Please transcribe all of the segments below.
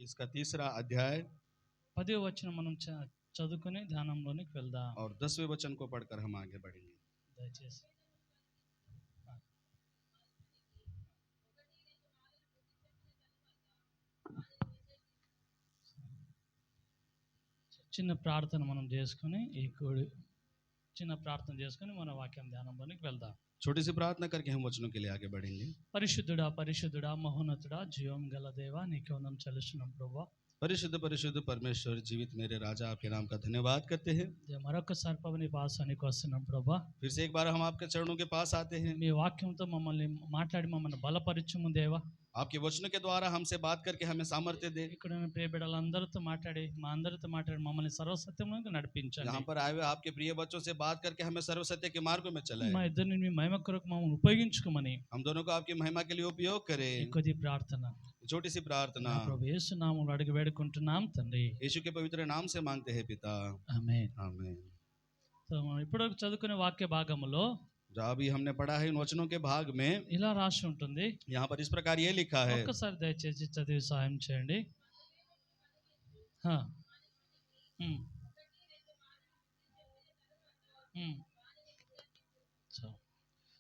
इसका तीसरा अध्याय 10వ వచనం మనం చదువుకొని ధ్యానంలోనికి వెళ్దాం. और 10वें वचन को पढ़कर हम आगे बढ़ेंगे. దయచేసి చిన్న ప్రార్థన మనం చేసుకొని చిన్న ప్రార్థన చేసుకొని మన వాక్యం ధ్యానంలోనికి వెళ్దాం. छोटी सी प्रार्थना करके हम वचनों के लिए आगे बढ़ेंगे. పరిశుద్ధుడా పరిశుద్ధుడా మహోన్నతుడా జీవం గల దేవా నీకే వందనం చెల్లిస్తున్నాం ప్రభువా. परिशुद्ध परिशुद्ध परमेश्वर जीवित मेरे राजा आपके नाम का धन्यवाद करते हैं. మరొకసారి ప్రభు నీ పాసానికి వస్తున్నాం ప్రభా. फिर से एक बार हम आपके चरणों के पास आते हैं. మీ వాక్యంతో మమ్మల్ని మాట్లాడి మమ్మల్ని బలపరిచుము దేవా. आपके वचनों के द्वारा हमसे बात करके हमें सामर्थ्य दे. ఇక్కడ ఉన్న ప్రియ బిడ్డలందరితో మాట్లాడి మా అందరితో మాట్లాడి మమ్మల్ని సర్వసత్యంలోకి నడిపించండి. यहाँ पर आए हुए आपके प्रिय बच्चों से बात करके हमें सर्वसत्य के मार्ग में चलाएं. మా ఇద్దరిని మీ మహిమ కొరకు మమ్మల్ని ఉపయోగించుకోమని हम दोनों को आपकी महिमा के लिए उपयोग करें. కొద్ది ప్రార్థన छोटी सी प्रार्थना ప్రభు యేసు నామములో అడిగి వేడుకుంటున్నాం తండ్రి. यीशु के पवित्र नाम से मांगते हैं पिता. ఆమేన్. आमीन. సో మనం ఇప్పుడు చదువుకునే వాక్య భాగములో जो अभी हमने पढ़ा है इन वचनों के भाग में ఇలా రాసి ఉంటుంది. यहाँ पर इस प्रकार ये लिखा है. ఒక్కసారి దయచేసి చదివి సహాయం చేయండి.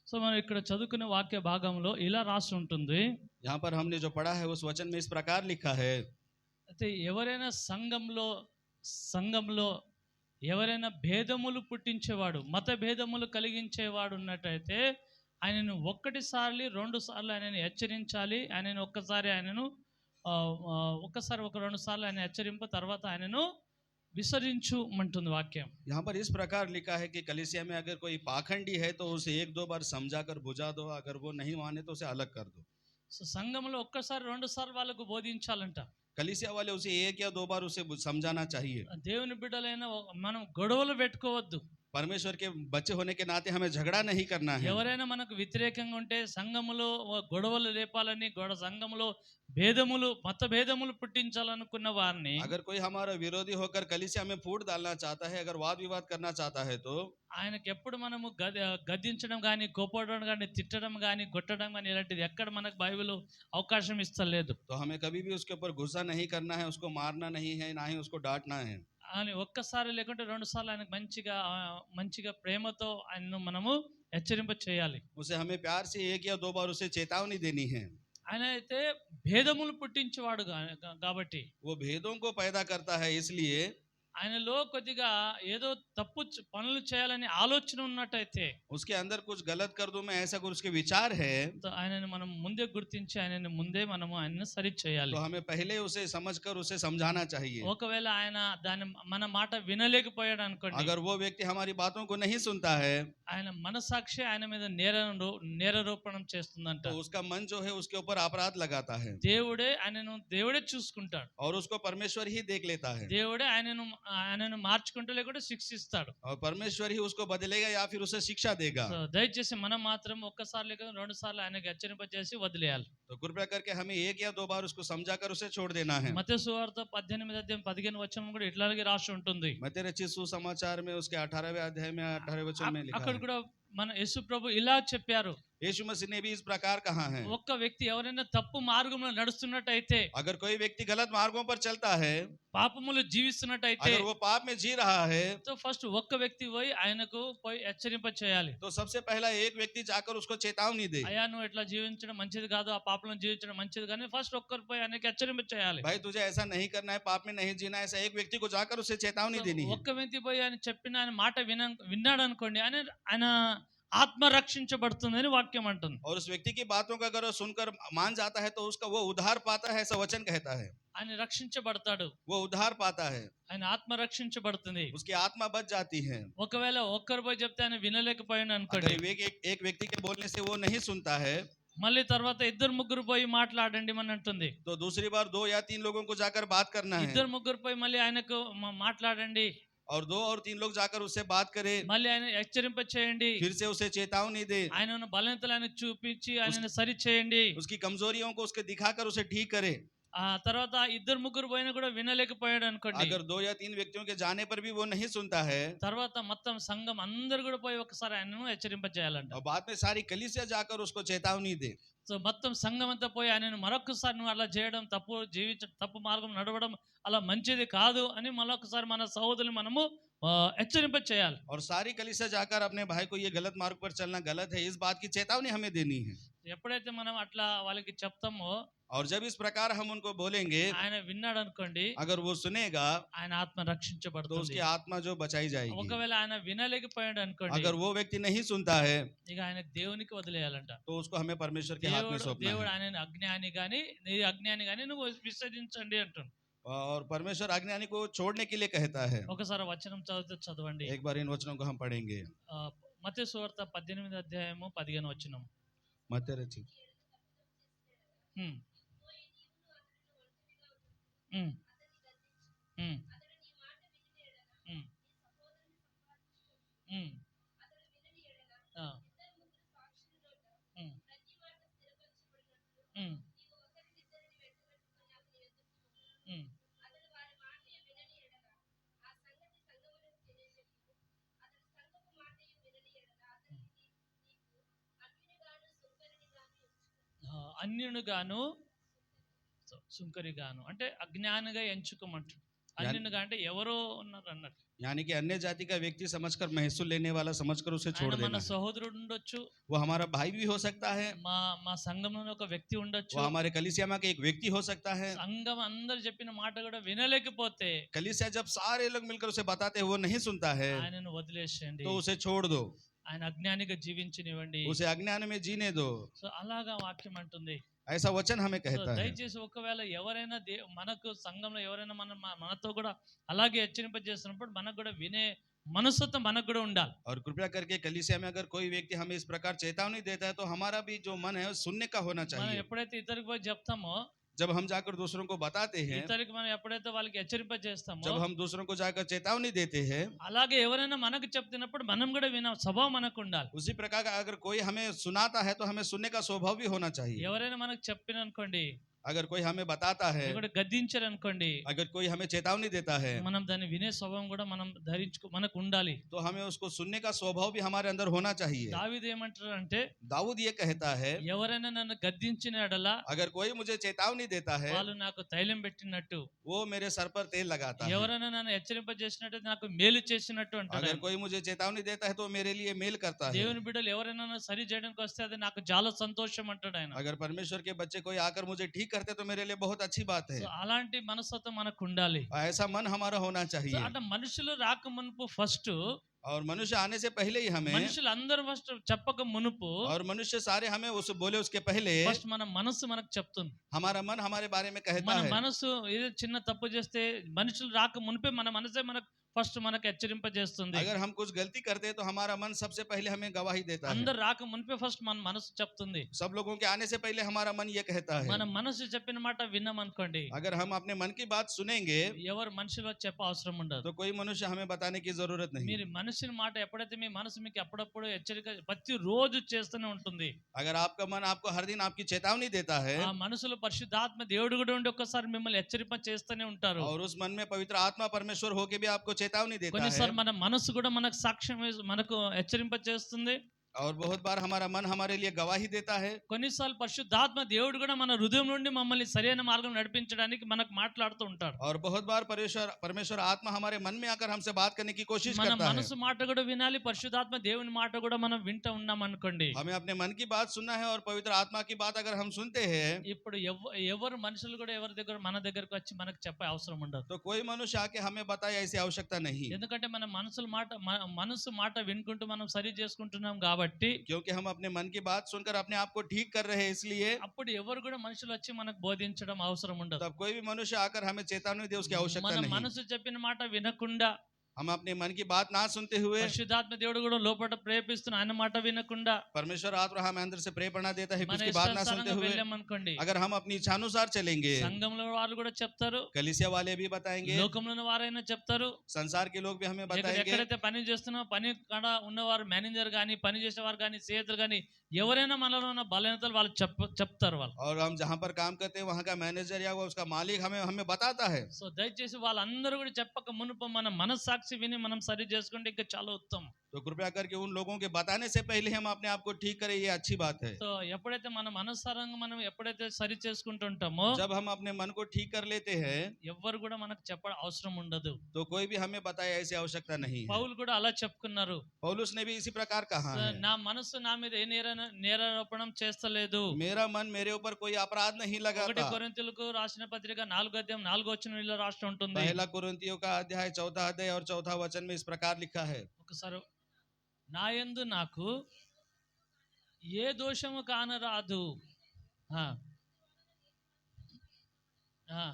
సో మనం ఇక్కడ చదువుకునే వాక్య భాగంలో ఇలా రాసి ఉంటుంది. यहाँ पर हमने जो पढ़ा है उस वचन में इस प्रकार लिखा है. అయితే ఎవరైనా సంఘంలో ఎవరైనా భేదములు పుట్టించేవాడు మత భేదములు కలిగించేవాడు ఉన్నట్టయితే ఆయనను ఒక్కటిసారి 2 సార్లు ఆయనను హెచ్చరించాలి. ఆయనను ఒక్కసారి 2 సార్లు ఆయన హెచ్చరింపు తర్వాత ఆయనను విసరించుమంటుంది వాక్యం. यहाँ पर इस प्रकार लिखा है कि कलीसिया में अगर कोई पाखंडी है तो उसे 1-2 बार समझाकर बुझा दो. अगर वो नहीं माने तो उसे अलग कर दो. సో సంఘంలో ఒక్కసారి 2 సార్లు వాళ్ళకు బోధించాలంట. कलीसिया वाले उसे 1 या 2 बार उसे समझाना चाहिए. దేవుని బిడ్డలైన మనం గొడవలు పెట్టుకోవద్దు. परमेश्वर के बच्चे होने के नाते हमें झगड़ा नहीं करना है. ఎవరైనా మనకు వ్యతిరేకంగా ఉంటే సంఘములో గొడవలు లేపాలని సంఘములో భేదములు మత భేదములు పుట్టించాలనుకున్న వారిని अगर कोई हमारा विरोधी होकर कलीसिया में फूट डालना चाहता है, अगर वाद विवाद करना चाहता है तो ఆయనకి ఎప్పుడు మనము గద్దించడం కానీ కోపడడం కానీ తిట్టడం కానీ కొట్టడం కానీ ఇలాంటిది ఎక్కడ మనకు బైబిల్ అవకాశం ఇస్తలేదు. तो हमें कभी भी उसके ऊपर गुस्सा नहीं करना है, उसको मारना नहीं है, ना ही उसको डांटना है. అని ఒక్కసారి లేకుంటే 2 సార్లు ఆయనకు మంచిగా ప్రేమతో ఆయనను మనము హెచ్చరింప చేయాలి. उसे हमें प्यार से 1 या 2 बार उसे चेतावनी देनी है. ఆయన అయితే భేదములు పుట్టించేవాడు కాబట్టి वो भेदों को पैदा करता है, इसलिए ఆయనలో కొద్దిగా ఏదో తప్పు పనులు చేయాలని ఆలోచన ఉన్నట్టయితే उसके अंदर कुछ गलत कर दूं मैं, ऐसा कुछ उसके विचार है, ఆయనని మనం ముందే గుర్తించి ఆయనని ముందే మనము ఆయనని సరి చేయాలి. तो हमें पहले उसे समझकर उसे समझाना चाहिए. ఒకవేళ ఆయన మన మాట వినలేకపోయాడు అనుకోండి, अगर वो व्यक्ति हमारी बातों को नहीं सुनता है ఆయన మనసాక్షి ఆయన మీద నేరారోపణం చేస్తుందంట. तो उसका मन जो है उसके ऊपर अपराध लगाता है దేవుడే చూసుకుంటాడు और उसको परमेश्वर ही देख लेता है. దేవుడే ఆయనను మార్చుకుంటూ లేకుంటే శిక్షిస్తాడు. और परमेश्वर ही उसको बदलेगा या फिर उसे शिक्षा देगा. దయచేసి మనం మాత్రం ఒక్కసారి లేక 2 సార్లు ఆయనకి హెచ్చరింపజేసి వదిలేయాలి. तो कृपया करके हमें 1 या 2 बार उसको समझाकर उसे छोड़ देना है. మత్తయి సువార్త 18:15 వచనం కూడా ఇట్లాగే రాసి ఉంటుంది. मत्ती रचित सुसमाचार में उसके 18वें अध्याय में 18वें वचन में लिखा అక్కడ है. కూడా మన యేసు ప్రభు ఇలా చెప్పారు. यीशु मसीह ने भी इस प्रकार कहा है. ఒక్క వ్యక్తి ఎవరైనా తప్పు మార్గంలో నడుస్తున్నట్టయితే, अगर कोई व्यक्ति गलत मार्गों पर चलता है, పాపములు జీవిస్తున్నట్టయితే, अगर वो पाप में जी रहा है, तो ఫస్ట్ ఒక్క వ్యక్తి పోయి ఆయనకు హెచ్చరింప చేయాలి. तो सबसे पहला एक व्यक्ति जाकर उसको चेतावनी दे. అయ్యా నువ్వు ఇట్లా జీవించడం మంచిది కాదు, ఆ పాపంలో జీవించడం మంచిది కానీ ఫస్ట్ ఒక్కరు పోయి ఆయనకి హెచ్చరింప చేయాలి. भाई तुझे ऐसा नहीं करना है, पाप में नहीं जीना है, ऐसा एक व्यक्ति को जाकर उसे चेतावनी देनी है. ఒక్క వ్యక్తి పోయి ఆయన చెప్పిన ఆయన మాట విన్నాడు అనుకోండి, ఆయన ఆత్మ రక్షించబడుతుందని వాక్యం అంటుంది. और उस व्यक्ति की बातों का अगर वो सुनकर मान जाता है तो उसका वो उद्धार पाता है, ऐसा वचन कहता है. ఆయన రక్షించబడతాడు, वो उद्धार पाता है, ఆయన ఆత్మ రక్షించబడుతుంది. उसकी आत्मा बच जाती है. ఒకవేళ ఒక్కరు పోయి చెప్తే ఆయన వినలేకపోయాడు అనుకోండి, अगर एक व्यक्ति के बोलने से वो नहीं सुनता है, మళ్ళీ తర్వాత 2-3 పోయి మాట్లాడండి అని అంటుంది. तो दूसरी बार 2 या 3 लोगों को जाकर बात करना है. 2-3 పోయి మళ్ళీ ఆయనకు మాట్లాడండి, और 2 और 3 लोग जाकर उससे बात करें, మళ్ళీ ఆయన హెచ్చరింప చేయండి, फिर से उसे चेतावनी दे, ఆయన బలహీనతలు ఆయనకు చూపించి ఆయనను సరి చేయండి, उसकी कमजोरियों को उसके दिखाकर उसे ठीक करे. ఆ తర్వాత ఇద్దరు ముగ్గురు పోయినా కూడా వినలేకపోయాడు అనుకోండి. अगर 2 या 3 व्यक्तियों के जाने पर भी वो नहीं सुनता है తర్వాత మొత్తం సంఘం అందరు కూడా పోయి ఒకసారి ఆయనను హెచ్చరింపజేయాలంట. और बाद में सारी कलीसिया जाकर उसको चेतावनी दे, సో మొత్తం సంఘం అంతా పోయి ఆయనను మరొకసారి నువ్వు అలా చేయడం తప్పు, జీవించడం తప్పు మార్గం నడవడం అలా మంచిది కాదు అని మరొకసారి మన సహోదరులు మనము హెచ్చరింప చేయాలి. और सारी कलीसिया जाकर अपने भाई को ये गलत मार्ग पर चलना गलत है, इस बात की चेतावनी हमें देनी है. ఎప్పుడైతే మనం అట్లా వాళ్ళకి చెప్తామో और जब इस प्रकार हम उनको बोलेंगे, ఆయన విన్నాడు అనుకోండి, अगर वो सुनेगा ఆయన ఆత్మ तो రక్షించబడుతుంది. उसकी आत्मा जो बचाई जाएगी. ఒకవేళ ఆయన వినలేకపోయాడు అనుకోండి, अगर वो व्यक्ति नहीं सुनता है ఇక ఆయన దేవునికి వదిలేయాలంట. तो उसको हमें परमेश्वर के हाथ में सौंपना దేవుడు है. ఆయన అజ్ఞాని గాని నీ అజ్ఞాని గాని నువ్వు విసర్జించండి అంటాడు. और परमेश्वर अज्ञानी को छोड़ने के लिए कहता है. ఒకసారి వచనం చదవండి. एक बार इन वचनों को हम पढ़ेंगे. మత్తయి సువార్త 18 అధ్యాయము 15 వచనం. मत्ती रचित ఉమ్. ఉమ్. ఉమ్. ఉమ్. ఉమ్. ఆ. ఉమ్. ఉమ్. ఉమ్. అన్యునుగాను సుంకరిగాను అంటే అజ్ఞానిగా ఎంచుకోమంటాడు. అన్యునుగా అంటే ఎవరో ఉన్నారు అన్నట్టు. यानी कि अन्य जाति का व्यक्ति समझकर महसूल लेने वाला समझकर उसे छोड़ ఆయన మన देना है. సహోదరుడు ఉండొచ్చు, वो हमारा भाई भी हो सकता है, మా మా సంఘంలో ఒక వ్యక్తి ఉండొచ్చు. वो हमारे कलीसिया में का एक व्यक्ति हो सकता है. సంఘం అందరు చెప్పిన మాట కూడా వినలేకపోతే कलीसिया जब सारे लोग मिलकर उसे बताते हैं वो नहीं सुनता है ఆయనను వదిలేసేయండి. तो उसे छोड़ दो, ఆయన అజ్ఞానిగా జీవించనివ్వండి. उसे अज्ञान में जीने दो. సో అలాగా వాక్యం అంటుంది. ऐसा वचन हमें సో कहता है. దయచేసి ఒకవేళ ఎవరైనా మనకు సంఘంలో ఎవరైనా మనతో కూడా అలాగే హెచ్చరింపజేస్తున్నప్పుడు మనకు కూడా వినే మనస్తత్వం మనకు కూడా ఉండాలి. और कृपया करके कलीसिया में अगर कोई व्यक्ति हमें इस प्रकार चेतावनी देता है तो हमारा भी जो मन है वो सुनने का होना మనం चाहिए. ఎప్పుడైతే ఇతరికి పోయి చెప్తామో, जब हम जाकर दूसरों को बताते हैं, ఇతరికి మనం ఎప్పుడైతే వాళ్ళకి హెచ్చరింపజేస్తామో, जब हम दूसरों को जाकर चेतावनी देते हैं, అలాగే ఎవరైనా మనకు చెప్తున్నప్పుడు మనం కూడా వినే స్వభావం మనకు ఉండాలి. उसी प्रकार का अगर कोई हमें सुनाता है तो हमें सुनने का स्वभाव भी होना चाहिए. ఎవరైనా మనకు చెప్పిన అనుకోండి, अगर कोई हमें बताता है, ఇక్కడ గద్దించారు అనుకోండి, अगर कोई हमें चेतावनी देता है మనం దాన్ని వినే స్వభావం కూడా మనం మనకు ఉండాలి. तो हमें उसको सुनने का स्वभाव भी हमारे अंदर होना चाहिए. దావీదు ఏమంటారు అంటే, दाऊद ये कहता है, ఎవరైనా నన్ను గద్దించిన ఎడల अगर कोई मुझे चेतावनी देता है వాళ్ళు నాకు తైలం పెట్టినట్టు, वो मेरे सर पर तेल लगाता है. ఎవరైనా నన్ను హెచ్చరింపజేసినట్టు నాకు మేలు చేసినట్టు అంటాడు. अगर कोई मुझे चेतावनी देता है तो वो मेरे लिए मेल करता है. దేవుని బిడ్డలు ఎవరైనా నన్ను సరి చేయడానికి వస్తే అది నాకు చాలా సంతోషం అంటాడు ఆయన. अगर परमेश्वर के बच्चे कोई आकर मुझे ठीक करते तो मेरे लिए बहुत अच्छी बात है. సో అలాంటి మనస్తత్వం మనకు ఉండాలి. ऐसा मन हमारा होना సో चाहिए. అంటే మనుషులు రాక మునుపు ఫస్ట్, और मनुष्य आने से पहले ही हमें, మనుషులు అందరూ ఫస్ట్ చెప్పక మునుపు और मनुष्य सारे हमें उस बोले उसके पहले ఫస్ట్ మన మనసు మనకు చెప్తుంది. हमारा मन हमारे बारे में कहता మన है. మనసు ఏదో చిన్న తప్పు చేస్తే మనుషులు రాక మునిపే మన మనసే మనకు ఫస్ట్ మనకు హెచ్చరింపజేస్తుంది. अगर हम कुछ गलती करते हैं तो हमारा मन सबसे पहले हमें गवाही देता है. అందరు రాక మునిపే ఫస్ట్ మన మనసు చెప్తుంది. सब लोगों के आने से पहले हमारा मन ये कहता है. మన మనసు చెప్పిన మాట విన్నామనుకోండి, अगर हम अपने मन की बात सुनेंगे ఎవరు మనుషులు వచ్చి చెప్ప అవసరం ఉండదు. तो कोई मनुष्य हमें बताने की जरूरत नहीं. మీరు మనుషుల మాట ఎప్పుడైతే మీ మనసు మీకు అప్పుడప్పుడు హెచ్చరిక ప్రతి రోజు చేస్తూనే ఉంటుంది. अगर आपका मन आपको हर दिन आपकी चेतावनी देता है ఆ మనసులో పరిశుద్ధాత్మ దేవుడు కూడా ఉండి ఒక్కసారి మిమ్మల్ని హెచ్చరింప చేస్తూనే ఉంటారు. और उस मन में पवित्र आत्मा परमेश्वर होके भी आपको चेतावनी देता है, కొన్నిసార్లు మన మనసు కూడా మనకు సాక్ష్యం మనకు హెచ్చరింప చేస్తుంది. और बहुत बार हमारा मन हमारे लिए गवाही देता है. కొన్నిసార్లు పరిశుద్ధాత్మ దేవుడు కూడా మన హృదయం నుండి మమ్మల్ని సరైన మార్గం నడిపించడానికి మనకు మాట్లాడుతూ ఉంటాడు. और बहुत बार परमेश्वर आत्मा हमारे मन में आकर हमसे बात करने की कोशिश మన करता है. మనసు మాట కూడా వినాలి, పరిశుద్ధాత్మ దేవుని మాట కూడా మనం వింటూ ఉన్నాం అనుకోండి. हमें अपने मन की बात सुनना है और पवित्र आत्मा की बात अगर हम सुनते हैं ఇప్పుడు ఎవరు మనుషులు కూడా ఎవరి దగ్గర మన దగ్గరకు వచ్చి మనకు చెప్పే అవసరం ఉండదు. तो कोई मनुष्य आके हमें बताए ऐसी आवश्यकता नहीं, ఎందుకంటే మన మనసు మాట వినుకుంటూ మనం సరి చేసుకుంటున్నాం కాబట్టి, क्योंकि हम अपने मन की बात सुनकर अपने आप को ठीक कर रहे हैं. इसलिए అప్పుడు ఎవరు కూడా మనుషులు వచ్చి మనకు బోధించడం అవసరం ఉండదు. तब कोई भी मनुष्य आकर हमें चेतावनी दे उसकी आवश्यकता మన नहीं. మనసు చెప్పిన మాట వినకుండా हम अपने मन की बात ना सुनते हुए పరిశుద్ధాత్మ దేవుడు కూడా లోపల ప్రేరేపిస్తున్న ఆయన మాట వినకుండా परमेश्वर आत्मा हमें अंदर से प्रेरणा देता है कि మన उसकी बात ना सुनते ఇష్టానుసారంగా हुए వెళ్ళామనుకోండి, अगर हम अपनी इच्छानुसार चलेंगे, సంఘంలో వాళ్ళు కూడా చెప్తారు, कलीसिया वाले भी बताएंगे, లోకంలోని వారైనా చెప్తారు, संसार के लोग भी हमें ఎక్కడ- बताएंगे, ఎక్కడైతే పని చేస్తున్నా పని కాడ ఉన్నవారు మేనేజర్ కానీ పని చేసేవారు కానీ స్నేహితులు కానీ ఎవరైనా మనలో ఉన్న బలహీనతలు వాళ్ళు చెప్తారు వాళ్ళు. और हम जहाँ पर काम करते हैं वहाँ का मैनेजर या वो उसका मालिक हमें हमें बताता है। సో దయచేసి వాళ్ళందరూ కూడా చెప్పక మునుపు మన మనస్సాక్షి విని మనం సరి చేసుకుంటే ఇంకా చాలా ఉత్తమం. तो कृपया करके उन लोगों के बताने से पहले हम अपने आप को ठीक करें, ये अच्छी बात है। సో ఎప్పుడైతే మన మనస్సారంగా మనం ఎప్పుడైతే సరి చేసుకుంటుంటామో जब हम अपने मन को ठीक कर लेते हैं ఎవ్వరు కూడా మనకు చెప్పడం అవసరం ఉండదు. तो कोई भी हमें बताए ऐसी आवश्यकता नहीं है। పౌలు కూడా అలా చెప్పుకున్నారు, पौलुस ने भी इसी प्रकार कहा है, నా మనస్సు నా మీద ఏ నేరారోపణం చేస్తలేదు. मेरा मन मेरे ऊपर कोई अपराध नहीं 1 लगाता। కొరింథీయులకు రాసిన పత్రిక 4:4 ఇలా రాష్ట్రం ఉంటుంది. पहला कुरिन्थियों का अध्याय 4 अध्याय और 4 वचन में इस प्रकार लिखा है, ఒకసారి నా యందు నాకు ఏ దోషము కానరాదు. ఆ, ఆ,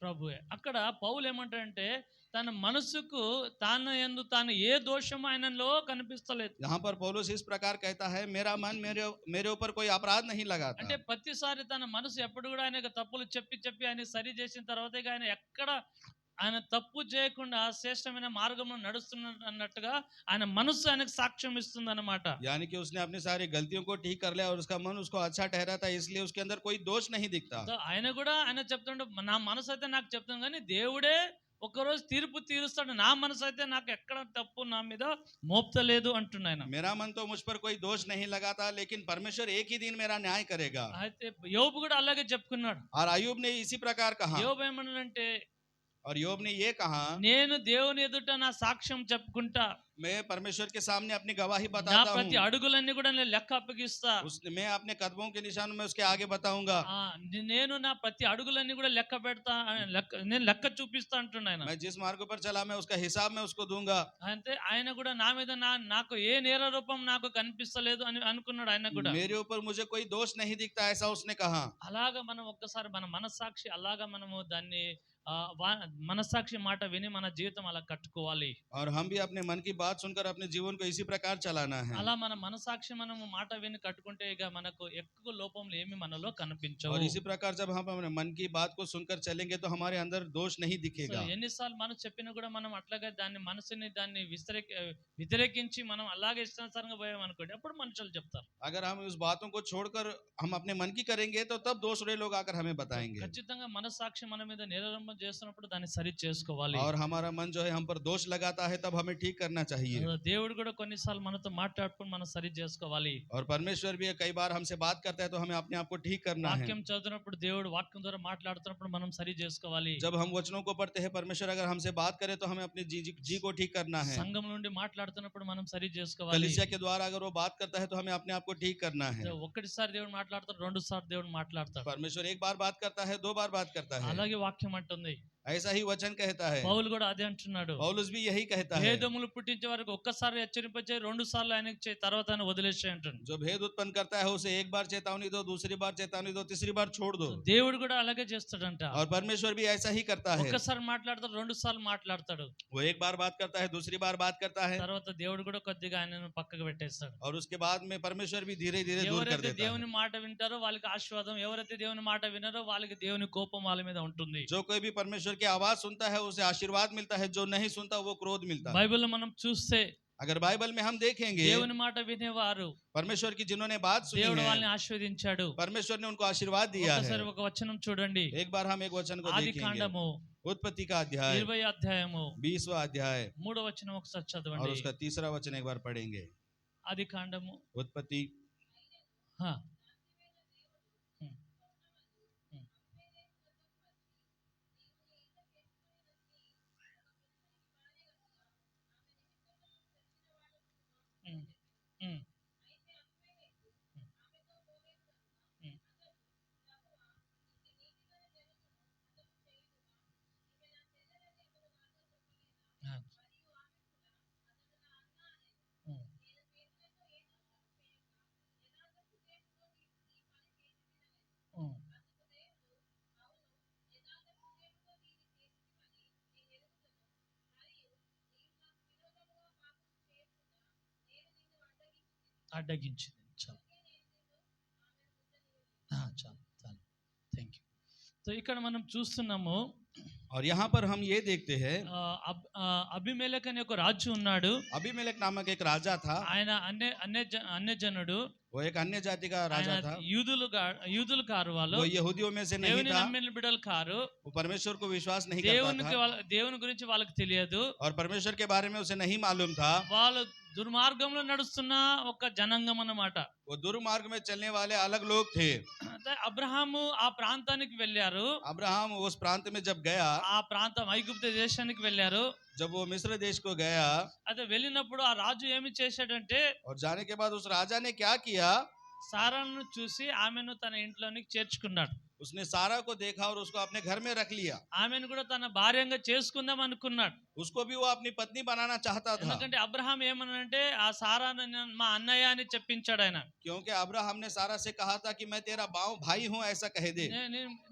ప్రభువే. అక్కడ పౌలు ఏమంటాడంటే తన మనసుకు తాను యందు తాను ఏ దోషం ఆయనలో కనిపిస్తలేదు. यहाँ पर पौलुस इस प्रकार कहता है, मेरा मन मेरे ऊपर कोई अपराध नहीं लगाता। అంటే ప్రతిసారి తన మనసు ఎప్పుడు కూడా ఆయనకు తప్పులు చెప్పి ఆయన సరి చేసిన తర్వాత ఇక ఆయన ఎక్కడ ఆయన తప్పు చేయకుండా శ్రేష్టమైన మార్గంలో నడుస్తున్న అన్నట్టుగా ఆయన మనసు ఆయనకు సాక్ష్యం ఇస్తుంది అన్నమాట. यानी कि उसने अपनी सारी गलतियों को ठीक कर लिया और उसका मन उसको अच्छा ठहराता, इसलिए उसके अंदर कोई दोष नहीं दिखता। సో ఆయన కూడా ఆయన చెప్తుంటే నా మనసు అయితే నాకు చెప్తాను కానీ దేవుడే ఒకరోజు తీర్పు తీరుస్తాడు, నా మనసు అయితే నాకు ఎక్కడ తప్పు నా మీద మోపుతలేదు అంటున్నాయన. मेरा मन तो मुझ पर कोई दोष नहीं लगाता, लेकिन परमेश्वर एक ही दिन मेरा न्याय करेगा। అయితే యోబు కూడా అలాగే చెప్పుకున్నాడు. और अय्यूब ने इसी प्रकार कहा, యోబు ఏమన్నాడంటే और యోब ने ये कहा, నేను దేవుని ఎదుట నా సాక్ష్యం చెప్పుకుంటా, मैं परमेश्वर के सामने अपनी गवाही నా बताता ప్రతి हूँ, అడుగులన్నీ కూడా నేను లెక్క అప్పగిస్తా. मैं अपने कदमों के निशान में उसके आगे बताऊंगा। నేను నా ప్రతి అడుగులన్నీ కూడా లెక్క పెడతా, నేను లెక్క చూపిస్తా అంటున్నాను. मैं जिस मार्ग पर चला मैं उसका हिसाब में उसको दूंगा। అంటే ఆయన కూడా నా మీద నాకు ఏ నేర రూపం నాకు కనిపిస్తలేదు అని అనుకున్నాడు ఆయన కూడా. मेरे ऊपर मुझे कोई दोष नहीं दिखता, ऐसा उसने कहा। అలాగా మనం ఒక్కసారి మన మనస్సాక్షి అలాగా మనము దాన్ని మనస్సాక్షి మాట విని మన జీవితం అలా కట్టుకోవాలి. और हम भी अपने मन की बात सुनकर अपने जीवन को इसी प्रकार चलाना है। అలా మన మనస్సాక్షి మనము మాట విని కట్టుకుంటే ఇక మనకు ఎక్కువ లోపంలు ఏమి మనలో కనిపించవు. और इसी प्रकार जब हम अपने मन की बात को सुनकर चलेंगे तो हमारे अंदर दोष नहीं दिखेगा। ఎన్నిసార్లు మనం చెప్పినా కూడా మనం అట్లాగే దాన్ని మనసుని దాన్ని వ్యతిరేకించి మనం అలాగే ఇష్టానుసారంగా పోయామనుకోండి, అప్పుడు మనుషులు చెప్తారు. अगर हम उस बातों को छोड़कर हम अपने मन की करेंगे तो तब दूसरे लोग आकर हमें बताएंगे। ఖచ్చితంగా మనస్సాక్షి మన మీద నిరరంభం చేస్తున్నప్పుడు దాన్ని సరి చేసుకోవాలి. और हमारा मन जो है हम पर दोष लगाता है तब हमें ठीक करना चाहिए। దేవుడు కూడా కొన్నిసార్లు మనతో మాట్లాడుకుని మనం సరి చేసుకోవాలి. और परमेश्वर भी कई बार हमसे बात करता है तो हमें अपने आप को ठीक करना है। వాక్యం చదువుతున్నప్పుడు దేవుడు వాక్యం ద్వారా మాట్లాడుతున్నప్పుడు మనం సరి చేసుకోవాలి. जब हम वचनों को पढ़ते हैं, परमेश्वर अगर हमसे बात करे तो हमें अपने जी को ठीक करना है। సంఘం నుండి మాట్లాడుతున్నప్పుడు మనం సరి చేసుకోవాలి. कलीसिया के द्वारा अगर वो बात करता है तो हमें अपने आप को ठीक करना है। ఒకటిసారి దేవుడు మాట్లాడతాడు, 2 సార్లు దేవుడు మాట్లాడతాడు. परमेश्वर एक बार बात करता है, 2 बार बात करता है, అలాగే వాక్యం అంటుంది. ऐसा ही वचन कहता है। పౌలు కూడా అదే అంటున్నాడు. पौलुस भी यही कहता है, భేదములు పుట్టించే వరకు ఒక్కసారి హెచ్చరింపచేయి, 2 సార్లు ఆయనకి చేయి, తర్వాత ఆయన వదిలేసేయి అంటాడు. जो भेद उत्पन्न करता है उसे एक बार चेतावनी दो, दूसरी बार चेतावनी दो, तीसरी बार छोड़ दो। దేవుడు కూడా అలాగే చేస్తాడంట. और परमेश्वर भी ऐसा ही करता है। ఒక్కసారి మాట్లాడతాడు, 2 సార్లు మాట్లాడతాడు, वो एक बार बात करता है, दूसरी बार बात करता है, తర్వాత దేవుడు కూడా కొద్దిగా ఆయనను పక్కకు పెట్టేస్తాడు. और उसके बाद में परमेश्वर भी धीरे धीरे दूर कर ఎవరైతే देता है। దేవుని మాట వింటారో వాళ్ళకి ఆశీర్వాదం, ఎవరైతే దేవుని మాట వినరో వాళ్ళకి దేవుని కోపం వాళ్ళ మీద ఉంటుంది. जो कोई भी परमेश्वर की आवाज सुनता है उसे आशीर्वाद मिलता है, जो नहीं सुनता वो क्रोध मिलता है। బైబిల్లో మనం చూస్తే अगर बाइबल में हम देखेंगे, దేవుని మాట వినేవారు परमेश्वर की जिन्होंने बात सुनी దేవుడు है, వాళ్ళని ఆశీర్వదించాడు. परमेश्वर ने उनको आशीर्वाद दिया है। ఒకసారి ఒక వచనం చూడండి. एक बार हम एक वचन को ఆది देखेंगे, కాండము उत्पत्ति का अध्याय 20వ అధ్యాయము 20वां अध्याय 3వ వచనం ఒకసారి और చదవండి. उसका तीसरा वचन एक बार पढ़ेंगे। ఆది కాండము उत्पत्ति హా. ఉమ్. ఉమ్. హా. ఉమ్. ఉమ్. అడ్డగించింది. చాలు చాలు చాలు, థ్యాంక్ యూ. సో ఇక్కడ మనం చూస్తున్నాము, और यहाँ पर हम ये देखते हैं, అబిమెలెకు అనే ఒక రాజు ఉన్నాడు. अबीमेलेक नामक एक राजा था. ఆయన అన్యజనుడు. वो एक अन्य जाति का राजा ఆయన था. యూదులు కారు, వాళ్ళు वो यहूदियों में से नहीं దేవుని था. నమ్మిన బిడ్డలు కారు. वो परमेश्वर को विश्वास नहीं करता था దేవుని గురించి వాళ్ళకి తెలియదు. और परमेश्वर के बारे में उसे नहीं मालूम था. వాళ్ళు దుర్మార్గంలో నడుస్తున్న ఒక జనాంగం అన్నమాట. वो दुर्मार्ग में चलने वाले अलग लोग थे. అబ్రహాము ఆ ప్రాంతానికి వెళ్ళారు. अब्राहम उस प्रांत में जब गया, ఆ ప్రాంతం ఐగుప్తు దేశానికి వెళ్ళారు. जब वो मिस्र देश को गया, అదే వెళ్ళినప్పుడు ఆ రాజు ఏమి చేశాడంటే, और जाने के बाद उस राजा ने क्या किया, సారాను చూసి ఆమెను తన ఇంట్లోనికి చేర్చుకున్నాడు. उसने सारा को देखा और उसको अपने घर में रख लिया. ఆమెను కూడా తన భార్యగా చేసుకుందాం అనుకున్నాడు. उसको भी वो अपनी पत्नी बनाना चाहता था, ఎందుకంటే అబ్రహాం ఏమనంటే ఆ సారాను మా అన్నయ్య అని చెప్పించాడు ఆయన. क्योंकि अब्राहम ने सारा से कहा था कि मैं तेरा भाई हूँ ऐसा कह दे,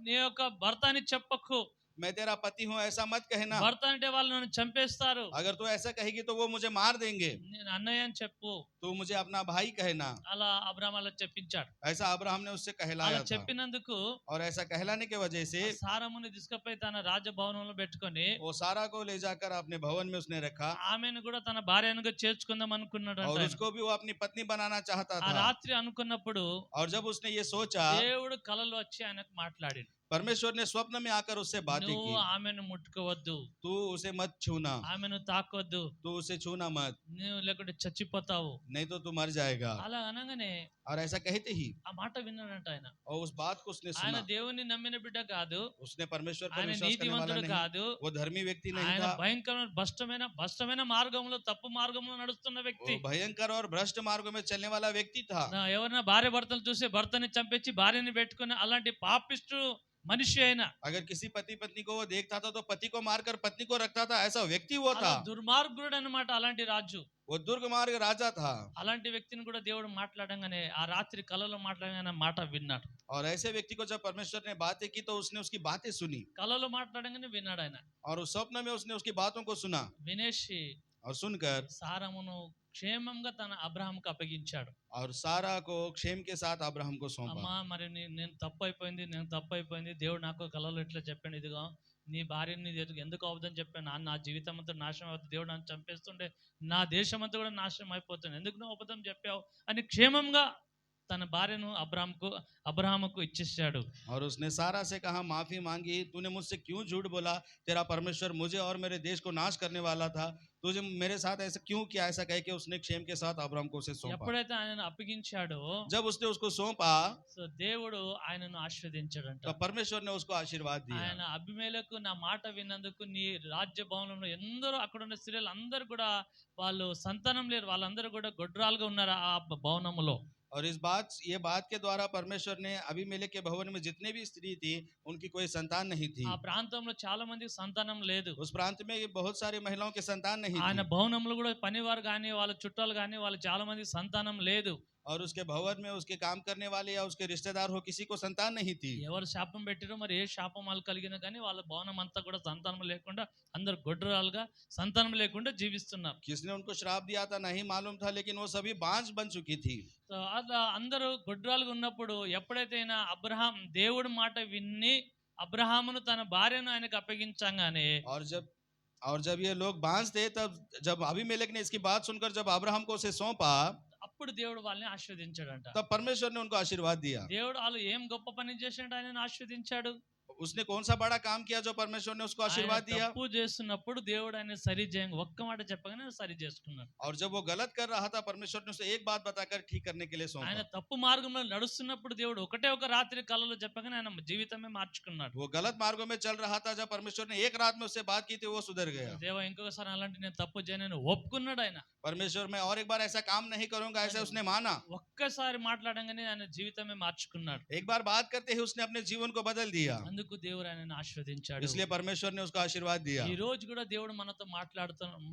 నీ యొక్క భర్త అని చెప్పకు, मैं तेरा पति हूँ ऐसा मत कहना. భర్త అంటే వాళ్ళు నన్ను చంపేస్తారు, अगर तू ऐसा कहेगी तो वो मुझे मार देंगे. నేను అన్నయ్య అని చెప్పు. तू मुझे अपना भाई कहना. అలా అబ్రహాం అలా చెప్పించాడు. ऐसा अब्राहम ने उससे అలా कहलाया था. చెప్పినందుకు और ऐसा कहलाने की वजह से సారముని తీసుకుపోయి తన రాజభవనంలో పెట్టుకొని वो सारा को ले जाकर अपने भवन में उसने रखा ఆమెను కూడా తన భార్యనుగా చేర్చుకుందాం అనుకున్నాడు. और उसको भी वो अपनी पत्नी बनाना चाहता ఆ था. రాత్రి అనుకున్నప్పుడు और जब उसने ये सोचा, దేవుడు కలలో వచ్చి ఆయనకు మాట్లాడాడు. परमेश्वर ने स्वप्न में आकर उससे बातें నువ్వు की, ఆమెను ముట్టుకోవద్దు, तू उसे मत छूना, ఆమెను తాకొద్దు, तू उसे छूना मत, నువ్వు లేకుంటే చచ్చిపోతావు. नहीं तो तू मर जाएगा. అలా అనగానే और ऐसा कहते ही ఆ మాట విన్నాడంట ఆయన. और उस बात को उसने ఆయన सुना. దేవుని నమ్మిన బిడ్డ కాదు, उसने परमेश्वर पर ఆయన विश्वास करने वाला నీతివంతుడు नहीं, కాదు, वो धर्मी व्यक्ति नहीं ఆయన था. భయంకరమైన భ్రష్టమైన మార్గంలో, తప్పు మార్గంలో నడుస్తున్న వ్యక్తి. वो भयंकर और भ्रष्ट मार्गों में चलने वाला व्यक्ति था. ఎవరైనా భార్య భర్తలు చూసి భర్తని చంపించి భార్యని పెట్టుకుని అలాంటి పాపిష్టు మనిషి అయినా, अगर किसी पति पत्नी को वो देखता था तो पति को मारकर पत्नी को रखता था, ऐसा व्यक्ति वो అలా था. దుర్మార్గుడు అన్నమాట అలాంటి రాజు. वो दुर्गमार्ग राजा था. అలాంటి వ్యక్తిని కూడా దేవుడు మాట్లాడంగానే ఆ రాత్రి కలలో మాట్లాడంగానే మాట విన్నాడు. और ऐसे व्यक्ति को जब परमेश्वर ने बातें की तो उसने उसकी बातें सुनी కలలో మాట్లాడంగానే విన్నాడు ఆయన. और उस स्वप्न में उसने उसकी बातों को सुना వినేసి और सुनकर సారమును క్షేమంగా తన అబ్రహాంకు అప్పగించాడు. और सारा को क्षेम के साथ अब्राहम को सौंपा. అమ్మా మరి నేను తప్పు అయిపోయింది, దేవుడు నాకు కలలో ఇట్లా చెప్పాడు, ఇదిగో నీ భార్యని ఎందుకు అవుతుందని చెప్పాను, నా జీవితం అంతా నాశనం అవుతుంది, దేవుడు నన్ను చంపేస్తుంటే నా దేశం అంతా కూడా నాశనం అయిపోతుంది, ఎందుకు నువ్వు అబద్ధం చెప్పావు అని క్షేమంగా తన భార్యను అబ్రహాముకు ఇచ్చేసాడు. और उसने सारा से कहा, माफी मांगी, तूने मुझसे क्यों झूठ बोला, तेरा परमेश्वर मुझे और मेरे देश को नाश करने वाला था, तुझे मेरे साथ ऐसा क्यों किया, ऐसा कह के उसने क्षेम के साथ अब्राहम को उसे सौंपा. ఎప్పుడైతే ఆయనను అప్పగించాడో जब उसने उसको सौंपा సో దేవుడు ఆయనను ఆశీర్వదించాడంట. तो परमेश्वर ने उसको आशीर्वाद दिया. ఆయన అబీమెలెకు నా మాట విన్నందుకు నీ రాజ్య భవనంలో ఎందరో అక్కడ ఉన్న స్త్రీలు అందరూ కూడా వాళ్ళు సంతానం లేరు, వాళ్ళందరూ కూడా గొడ్రాలుగా ఉన్నారు ఆ భవనంలో. और ये बात के द्वारा परमेश्वर ने अबीमेलेक के भवन में जितने भी स्त्री थी उनकी कोई संतान नहीं थी. ఆ ప్రాంతంలో చాలా మందికి సంతానం లేదు. उस प्रांत में बहुत सारी महिलाओं के संतान नहीं ఆయన थी. భవనంలో కూడా పనివారు కానీ వాళ్ళ చుట్టాలు కానీ వాళ్ళు చాలా మందికి సంతానం లేదు. और उसके भवन में उसके काम करने वाले या उसके रिश्तेदार हो किसी को संतान नहीं थी. ఎవరు శాపం పెట్టిరో మరి ఏ శాపం వాళ్ళు కలిగినా కానీ వాళ్ళ భవనం అంతా కూడా సంతానం లేకుండా అందరు గొడ్రాలుగా సంతానం లేకుండా జీవిస్తున్నారు. किसने उनको श्राप दिया था नहीं मालूम था, लेकिन वो सभी बांझ बन चुकी थी. సో అలా అందరూ గొడ్రాలుగా ఉన్నప్పుడు ఎప్పుడైతే అబ్రహాం దేవుడి మాట విని అబ్రహామును తన భార్యను ఆయనకు అప్పగించగానే और जब ये लोग बांझ थे, तब जब अबीमेलेक ने इसकी बात सुनकर जब अब्राहम को उसे सौंपा, అప్పుడు దేవుడు వాళ్ళని ఆశీర్వదించాడంట. तब परमेश्वर ने उनको आशीर्वाद दिया. దేవుడు వాళ్ళు ఏం గొప్ప పని చేసినట్టు ఆయనను ఆశీర్వదించాడు. उसने कौन सा बड़ा काम किया जो परमेश्वर ने उसको आशीर्वाद दिया. తప్పు చేస్తున్నప్పుడు దేవుడు ఆయన సరి చేయంగా ఒక్క మాట చెప్పగానే సరి చేసుకున్నాడు. और जब वो गलत कर रहा था, परमेश्वर ने उसे एक बात बताकर ठीक करने के लिए सौंपा. ఆయన తప్పు మార్గంలో నడుస్తున్నప్పుడు దేవుడు ఒకటే ఒక రాత్రి కలలో చెప్పగానే ఆయన జీవితమే మార్చుకున్నాడు. वो गलत मार्गों में चल रहा था, जब परमेश्वर ने एक रात में उससे बात की थी, वो सुधर गया. దేవా ఇంకొకసారి అలాంటి నేను తప్పు చేయను ఒప్పుకున్నాడు ఆయన. परमेश्वर मैं और एक बार ऐसा काम नहीं करूंगा, ऐसा उसने माना. ఒక్క ఒక్కసారి మాట్లాడంగానే ఆయన జీవితమే మార్చుకున్నాడు. एक बार बात करते ही उसने अपने जीवन को बदल दिया, అందుకు దేవుడు ఆయనను ఆశీర్వదించాడు. इसलिए परमेश्वर ने उसको आशीर्वाद दिया। ఈ రోజు కూడా దేవుడు మనతో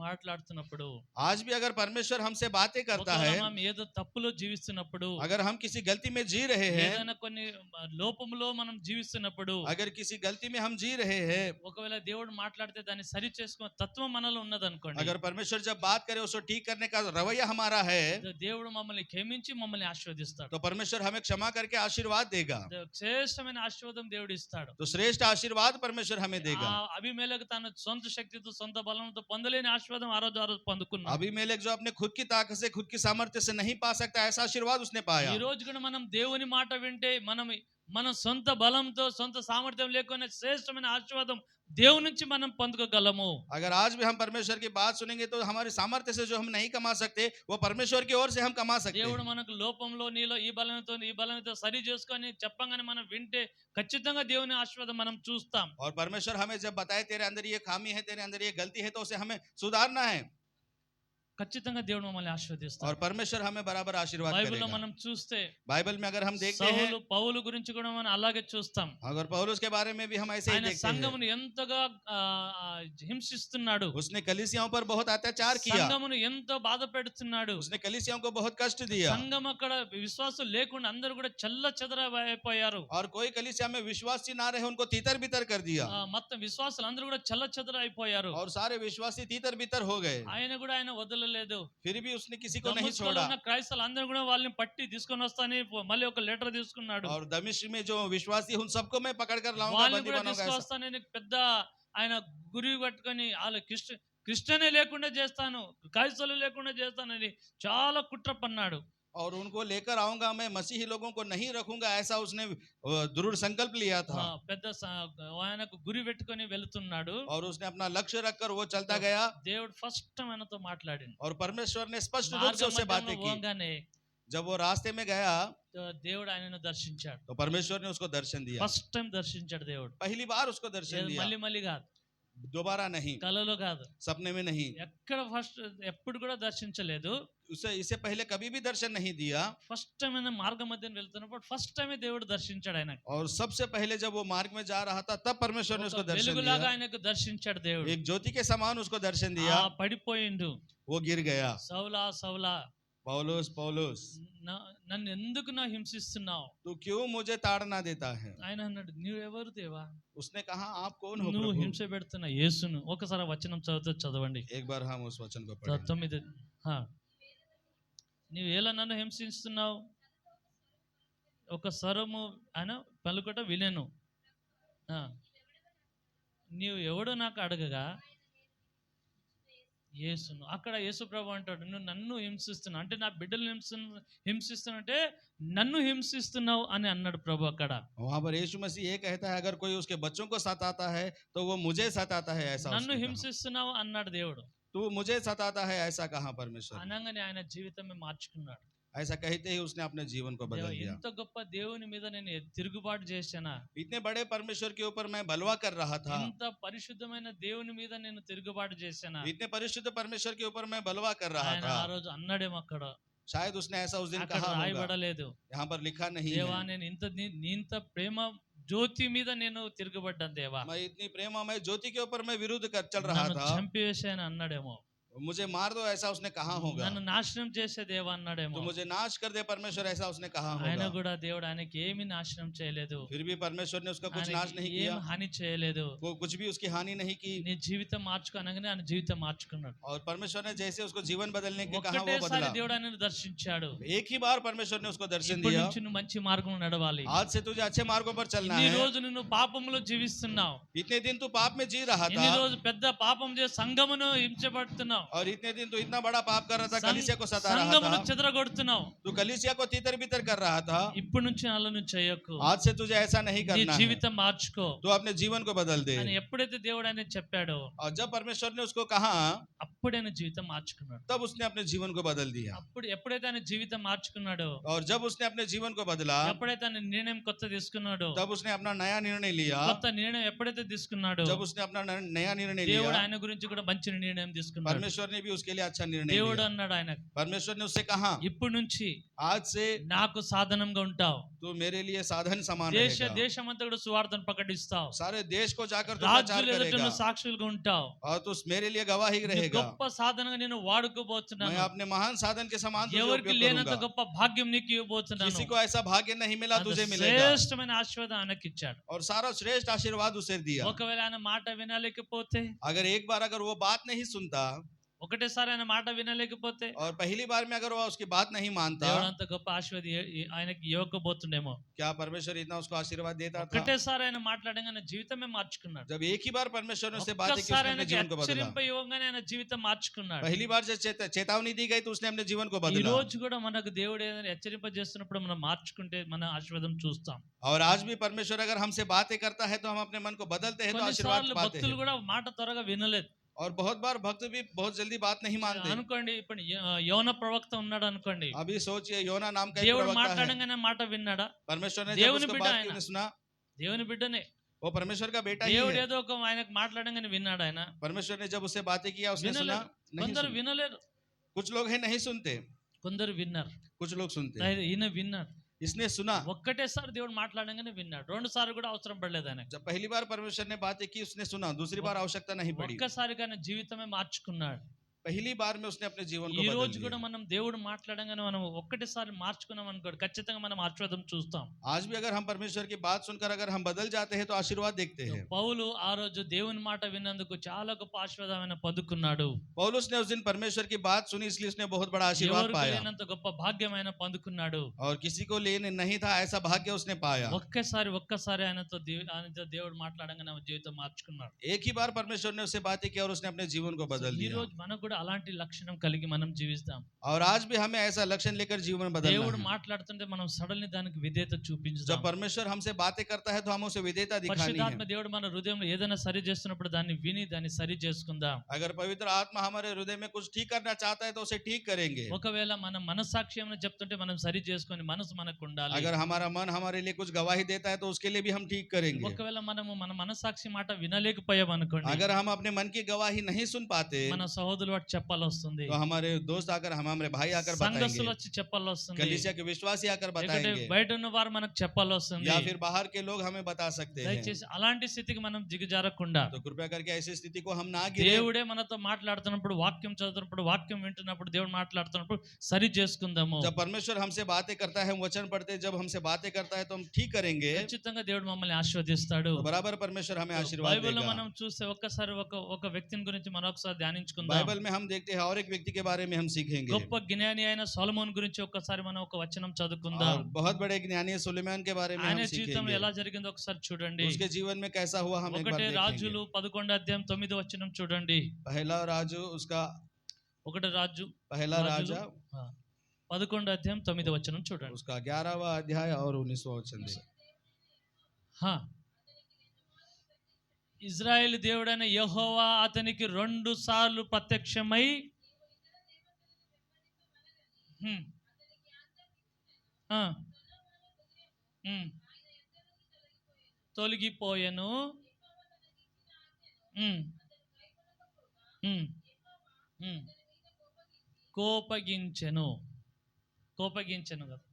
మాట్లాడుతున్నప్పుడు, आज भी अगर परमेश्वर हमसे बातें करता ఒకవేళ है, మనం ఏదో తప్పులో జీవిస్తున్నప్పుడు, अगर हम किसी गलती में जी रहे हैं, ఏదైనా కొన్ని లోపములో మనం జీవిస్తున్నప్పుడు, अगर किसी गलती में हम जी रहे हैं, ఒకవేళ దేవుడు మాట్లాడితే దాన్ని సరి చేసుకునే తత్వం మనలో ఉన్నదనుకోండి, अगर परमेश्वर जब बात करे उसको ठीक करने का रवैया हमारा है, దేవుడు మమ్మల్ని క్షమించి మమ్మల్ని ఆశీర్వదిస్తాడు. तो परमेश्वर हमें क्षमा करके आशीर्वाद देगा। శ్రేష్టమైన ఆశీర్వాదం దేవుడు ఇస్తాడు. तो श्रेष्ठ आशीर्वाद परमेश्वर हमें देगा। అభిమేలకు తన సొంత శక్తితో సొంత బలంతో పొందలేని ఆశీర్వాదం ఆ రోజు పొందుకున్నాడు. अबीमेलेक जो अपने खुद की ताकत से, खुद की सामर्थ्य से नहीं पा सकता, ऐसा आशीर्वाद उसने पाया। ఈ రోజు కూడా మనం దేవుని మాట వింటే మన సొంత బలంతో సొంత సామర్థ్యం లేకుండా శ్రేష్టమైన ఆశీర్వాదం దేవుని నుంచి మనం పొందుకోగలము. अगर आज भी हम परमेश्वर की बात सुनेंगे तो हमारी सामर्थ्य से जो हम नहीं कमा सकते, वो परमेश्वर की ओर से हम कमा सकते దేవుడు हैं। మనకు లోపంలో నీలో ఈ బలంతో సరి చేసుకొని చెప్పంగానే మనం వింటే ఖచ్చితంగా దేవుని ఆశీర్వాదం మనం చూస్తాం. और परमेश्वर हमें जब बताए तेरे अंदर ये खामी है, तेरे अंदर ये गलती है, तो उसे हमें सुधारना है, ఖచ్చితంగా దేవుడు మమ్మల్ని और ఆశీర్వదిస్తాడు. परमेश्वर हमें बराबर आशीर्वाद బైబిల్లో करेगा। మనం చూస్తే बाइबल में अगर हम देखते हैं, పౌలు గురించి కూడా మనం అలాగే చూస్తాం. अगर पौलुस के बारे में भी हम ऐसे ही ఆయన देखते हैं, సంఘమును ఎంతగా హింసిస్తున్నాడు, उसने कलीसियाओं पर बहुत अत्याचार किया, సంఘమును ఎంతో బాధ పెడుతున్నాడు. उसने कलीसियाओं को बहुत कष्ट दिया, సంఘం అక్కడ విశ్వాసం లేకుండా అందరూ కూడా చెల్ల చెదరైపోయారు. और कोई कलीसिया में विश्वासी ना रहे उनको तीतर बितर कर दिया, మొత్తం విశ్వాసులు అందరూ కూడా చెల్ల చెదరైపోయారు. और सारे विश्वासी तीतर बितर हो गए। ఆయన కూడా ఆయన వదలలేదు. फिर भी उसने किसी को नहीं దమస్కులో छोड़ा, ఉన్న క్రైస్తవులు అందరూ కూడా వాళ్ళని పట్టి తీసుకొని వస్తాని మళ్ళీ ఒక లెటర్ తీసుకున్నాడు. और दमिश्क में जो विश्वासी उन सबको मैं पकड़ कर लाऊंगा, వాళ్ళని बंदी కూడా बनाऊंगा, ऐसा। తీసుకొస్తానని పెద్ద ఆయన గురి పట్టుకొని వాళ్ళ క్రిస్టియనే లేకుండా చేస్తాను, క్రైస్తవులు లేకుండా చేస్తానని చాలా కుట్ర పన్నాడు. और उनको लेकर आऊंगा, मैं मसीही लोगों को नहीं रखूंगा, ऐसा उसने दृढ़ संकल्प लिया था, పెద్ద ఆయనకు గురి పెట్టుకొని వెళ్తున్నాడు. और उसने अपना लक्ष्य रखकर वो चलता गया, దేవుడు ఫస్ట్ ఆయనతో మాట్లాడింది. और परमेश्वर ने स्पष्ट रूप से उससे बातें की। పోగానే जब वो रास्ते में गया దేవుడు ఆయనను దర్శించాడు. तो परमेश्वर ने उसको दर्शन दिया, ఫస్ట్ టైం దర్శించాడు దేవుడు. पहली बार उसको दर्शन दिया, మళ్ళీ మళ్ళీ కాదు, दोबारा नहीं, కలలో కాదు, सपने में नहीं, ఎక్కడ ఎప్పుడు కూడా దర్శించలేదు. इससे पहले कभी भी दर्शन नहीं दिया। ఫస్ట్ టైం ఆయన మార్గ మధ్యన వెళ్తున్నప్పుడు ఫస్ట్ టైమే దేవుడు దర్శించాడు ఆయన. और सबसे पहले जब वो मार्ग में जा रहा था, तब परमेश्वर ने उसको दर्शन వెలుగులాగా दिया, ఆయనకు దర్శించాడు దేవుడు. एक ज्योति के समान उसको दर्शन दिया, పడిపోయిండు. वो गिर गया, సౌలా సౌలా पौलुस पौलुस నన్ను ఎందుకు హింసిస్తున్నావు? तू क्यों मुझे ताड़ना देता है? ఆయన అన్నాడు, నువ్వెవరు దేవా? उसने कहा आप कौन हो నువ్వు प्रभु? హింస పెడుతున్న యేసును. ఒకసారి వచనం చదవండి. एक बार हम उस वचन को पढ़ें। 9. నీవు ఎలా నన్ను హింసిస్తున్నావు? ఒక స్వరము ఆయన పలుకట వినెను. నీవు ఎవడో నాకు అడగగా యేసును. అక్కడ యేసు ప్రభు అంటాడు, నువ్వు నన్ను హింసిస్తున్నావు అంటే, నా బిడ్డలు హింసిస్తున్నావు అంటే నన్ను హింసిస్తున్నావు అని అన్నాడు ప్రభు అక్కడ. वहां पर यीशु मसीह ये कहता है, अगर कोई उसके बच्चों को सताता है तो वो मुझे सताता है, ऐसा నన్ను उसने कहा। హింసిస్తున్నావు అన్నాడు దేవుడు. तू मुझे सताता है, ऐसा कहा परमेश्वर। అనగానే ఆయన జీవితమే మార్చుకున్నాడు. ऐसा कहते ही उसने अपने जीवन को बदल दिया। ఇంత గొప్ప దేవుని మీద నేను తిరుగుబాటు చేశానా? इतने बड़े परमेश्वर के ऊपर मैं बलवा कर रहा था, ఇంత పరిశుద్ధమైన దేవుని మీద నేను తిరుగుబాటు చేశానా? इतने परिशुद्ध परमेश्वर के ऊपर मैं बलवा कर रहा ఆయన था। ఆ రోజు అన్నాడేమో అక్కడ. शायद उसने ऐसा उस दिन అక్కడ कहा होगा, రాయబడలేదు. यहाँ पर लिखा नहीं దేవా है, నేను ఇంత ప్రేమ జ్యోతి మీద నేను తిరుగుబడ్డాను దేవా, मैं इतनी प्रेममय ज्योति के ऊपर मैं विरुद्ध कर चल रहा నన్ను था, చంపివేశాను అన్నాడేమో. मुझे मार दो, ऐसा उसने कहा होगा, నన్ను నాశనం చేసే దేవా అన్నాడేమో. तो मुझे नाश कर दे परमेश्वर, ऐसा उसने कहा ఆయన होगा। కూడా దేవుడు ఆయనకి ఏమీ నాశనం చేయలేదు, फिर भी परमेश्वर ने उसका कुछ नाश ఆయనకి नहीं ఏం किया, హాని చేయలేదు. वो कुछ भी उसकी हानि नहीं की, నీ జీవితం మార్చుకోనగానే ఆయన జీవితం మార్చుకున్నాడు. और परमेश्वर ने जैसे उसको जीवन बदलने के कहा वो ఒక్కటేసారి बदला। దేవుడు ఆయనను దర్శించాడు. एक ही बार परमेश्वर ने उसको दर्शन ఇప్పటి दिया, నుంచి నువ్వు మంచి మార్గం నడవాలి. आज से तुझे अच्छे मार्गों पर चलना ఇన్ని है। రోజులు నువ్వు పాపంలో జీవిస్తున్నావు. इतने दिन तू पाप में जी रहा ఇన్ని था, రోజు పెద్ద పాపం చేసి సంఘమును హింసపడుతున్నావు, और इतने दिन तू इतना बड़ा पाप कर रहा था, कलीसिया को सता रहा సంఘమును था, చెదరగొడుతున్నావు. तू कलीसिया को तीतर बितर कर रहा था। ఇప్పటి నుంచి అలా నువ్వు చేయకు. आज से तुझे ऐसा नहीं నీ करना है, జీవితం మార్చుకో तू अपने जीवन को बदल दे। అని ఎప్పుడైతే దేవుడు ఆయన చెప్పాడో और जब परमेश्वर ने उसको कहा, అప్పుడే ఆయన జీవితం మార్చుకున్నాడు. तब उसने अपने जीवन को बदल दिया, అప్పుడు ఎప్పుడైతే ఆయన జీవితం మార్చుకున్నాడో, और जब उसने अपने जीवन को बदला, ఎప్పుడైతే ఆయన నిర్ణయం కొత్త తీసుకున్నాడో, तब उसने अपना नया निर्णय लिया। కొత్త నిర్ణయం ఎప్పుడైతే తీసుకున్నాడో, जब उसने अपना नया निर्णय దేవుడు लिया, ఆయన గురించి కూడా మంచి నిర్ణయం తీసుకున్నాడు. परमेश्वर ने भी उसके लिए अच्छा निर्णय దేవుడు लिया। అన్నాడు ఆయన, परमेश्वर ने उससे कहा, ఇప్పటి నుంచి आज से నాకు సాధనంగా ఉంటావు, तू मेरे लिए साधन समान దేశ रहेगा, దేశమంతా కూడా సువార్తను ప్రకటిస్తావు, सारे देश को जाकर तू प्रचार రాజుల ఎదుట करेगा నువ్వు సాక్షులుగా ఉంటావు, और तू मेरे लिए गवाही నీ रहेगा। గొప్ప సాధనంగా నేను मैं వాడుకోబోతున్నాను, अपने महान साधन के समान तुझे ఎవరికి उपयोग లేనంత करूंगा। గొప్ప భాగ్యం నీకు ఇవ్వబోతున్నాను. किसी को ऐसा भाग्य नहीं मिला అంత तुझे मिलेगा, శ్రేష్టమైన ఆశీర్వాదం ఆయనకి ఇచ్చాడు. और सारा श्रेष्ठ आशीर्वाद उसे दिया। ఒకవేళ ఆయన మాట వినలేకపోతే, अगर एक बार अगर वो बात नहीं सुनता ఒకటేసారి ఆయన మాట వినలేకపోతే, और पहली बार में अगर वो उसकी बात नहीं मानता, దేవుడు అంత గొప్ప ఆశీర్వాదం ఆయనకి ఇవ్వకపోతుండేమో. क्या परमेश्वर इतना उसको आशीर्वाद देता था? ఒకటేసారి ఆయన మాట్లాడంగానే జీవితమే మార్చుకున్నాడు. जब एक ही बार परमेश्वर ने उससे बातें की, ఒక్కసారి उसने अपने ఆయనకి जीवन को बदला। హెచ్చరింప ఇవ్వగానే ఆయన జీవితం మార్చుకున్నాడు. पहली बार जब चेतावनी दी गई तो उसने अपने जीवन को ఈ बदला। రోజు కూడా మనకు దేవుడు ఏదైనా హెచ్చరింప చేస్తున్నప్పుడు మనం మార్చుకుంటే మన ఆశీర్వాదం చూస్తాం. और आज भी परमेश्वर अगर हमसे बातें करता है तो हम अपने मन को बदलते हैं तो आशीर्वाद కొన్నిసార్లు पाते భక్తులు हैं। కూడా మాట త్వరగా వినలేదు. और बहुत बार भक्त भी बहुत जल्दी बात नहीं मानते। అనుకోండి, ఇప్పుడు యోన ప్రవక్త ఉన్నాడు అనుకోండి, अभी सोचिए, योना नाम का एक దేవుడు प्रवक्ता है। మాట్లాడంగానే మాట విన్నాడా? परमेश्वर ने जब దేవుని उसको बिड्डा बात है की, ना। उन्हें सुना, దేవుని బిడ్డనే. वो परमेश्वर का बेटा ही దేవుడు है। ఏదో ఒక ఆయనకు మాట్లాడంగానే విన్నాడు ఆయన. परमेश्वर ने जब उससे बातें किया उसने सुना వినలేదు. नहीं కొందరు सुना। వినలేరు, कुछ लोग हैं नहीं सुनते, కొందరు విన్నారు. कुछ लोग सुनते हैं। ఈయన విన్నాడు. इसने सुना, ఒక్కటేసారి దేవుడు మాట్లాడంగానే విన్నాడు. రెండు సార్లు కూడా అవసరం పడలేదు ఆయన. जब पहली बार परमेश्वर ने बातें की उसने सुना, दूसरी बार आवश्यकता नहीं पड़ी। ఒక్కసారిగా ఆయన జీవితమే మార్చుకున్నాడు. पहली बार में उसने अपने जीवन को ఈ बदल రోజు కూడా दिया। మనం దేవుడు మాట్లాడంగానే మనం ఒక్కటేసారి మార్చుకున్నాం అనుకోండి, ఖచ్చితంగా మనం ఆశీర్వాదం చూస్తాం. आज भी अगर हम परमेश्वर की बात सुनकर अगर हम बदल जाते हैं तो आशीर्वाद देखते हैं। పౌలు ఆ రోజు దేవుని మాట విన్నందుకు చాలా గొప్ప ఆశీర్వాదం ఆయన పొందుకున్నాడు. पौलुस ने उस दिन परमेश्वर की बात सुनी इसलिए उसने बहुत बड़ा आशीर्वाद ఎవరికి पाया, లేనంత గొప్ప భాగ్యం ఆయన పొందుకున్నాడు. और किसी को लेने नहीं था ऐसा भाग्य उसने पाया। ఒక్కసారి ఆయనతో దేవుడు మాట్లాడంగానే ఆయన జీవితం మార్చుకున్నాడు. एक ही बार परमेश्वर ने उससे बातें की और उसने अपने जीवन को बदल ఈ दिया। రోజు మనకు కూడా అలాంటి లక్షణం కలిగి మనం జీవిస్తాం. और आज भी हमें ऐसा लक्षण लेकर जीवन बदलना దేవుడు है। మాట్లాడుతుంటే మనం సడన్లీ దానికి విధేయత जब చూపించుదాం. परमेश्वर हमसे बातें करता है तो हम उसे विधेयता दिखानी పరిశుద్ధాత్మ है। దేవుడు మన హృదయంలో ఏదైనా సరి చేస్తున్నప్పుడు దాన్ని విని దాన్ని సరి చేసుకుందాం. अगर पवित्र आत्मा हमारे हृदय में कुछ ठीक करना चाहता है तो उसे ठीक करेंगे। ఒకవేళ మన మనస్సాక్షి ఏమైనా చెప్తుంటే మనం సరి చేసుకొని మనసు మనకు ఉండాలి. अगर हमारा मन हमारे लिए कुछ गवाही देता है तो उसके लिए भी हम ठीक करेंगे। ఒకవేళ మనము మన మనస్సాక్షి మాట వినలేకపోయాం అనుకోండి, अगर हम अपने मन की गवाही नहीं सुन पाते మన సహోదరులు వాటి చెప్పాల్సి వస్తుంది, तो हमारे दोस्त आकर हमारे भाई आकर సంఘస్థులు बताएंगे, వచ్చి చెప్పాల్సి వస్తుంది, कलीसिया के विश्वासी आकर లేకుంటే बताएंगे, బయట ఉన్న వారు మనకు చెప్పాల్సి వస్తుంది. या फिर बाहर के लोग हमें बता सकते हैं। దయచేసి అలాంటి స్థితికి మనం దిగజారకుండా तो कृपया करके ऐसी स्थिति को हम ना गिरे। దేవుడే మనతో మాట్లాడుతున్నప్పుడు, వాక్యం చదువుతున్నప్పుడు, వాక్యం వింటున్నప్పుడు, దేవుడు మాట్లాడుతున్నప్పుడు సరి చేసుకుందాము. जब परमेश्वर हमसे बातें करता है, हम वचन पढ़ते हैं, जब हमसे बातें करता है तो हम ठीक करेंगे, ఖచ్చితంగా దేవుడు మమ్మల్ని ఆశీర్వదిస్తాడు. तो बराबर परमेश्वर हमें आशीर्वाद బైబిల్లో देगा। మనం చూస్తే ఒక్కసారి ఒక వ్యక్తిని గురించి మరొకసారి ధ్యానించుకుందాం. बाइबल में हम देखते हैं और एक व्यक्ति के बारे में हम सीखेंगे, గొప్ప జ్ఞాని అయిన సొలొమోను గురించి ఒక్కసారి మనం ఒక వచనం చదువుకుందాం. और बहुत बड़े ज्ञानी सुलेमान के बारे में ఆయన हम జీవితంలో सीखेंगे। ఎలా జరిగిందో ఒకసారి చూడండి. उसके जीवन में कैसा हुआ हम एक बार ఒకటే देखेंगे। రాజులు 11:9 చూడండి. पहला राजू उसका ఒకటి రాజు पहला राजू, राजा 11:9 చూడండి. उसका 11वां अध्याय और 19वां वचन देखिए। హా, ఇజ్రాయేలు దేవుడైన యెహోవా అతనికి 2 సార్లు ప్రత్యక్షమై హ్మ్. ఆ. హ్మ్. తొలగిపోయెను. హ్మ్. హ్మ్. హ్మ్. కోపగించెను కదా.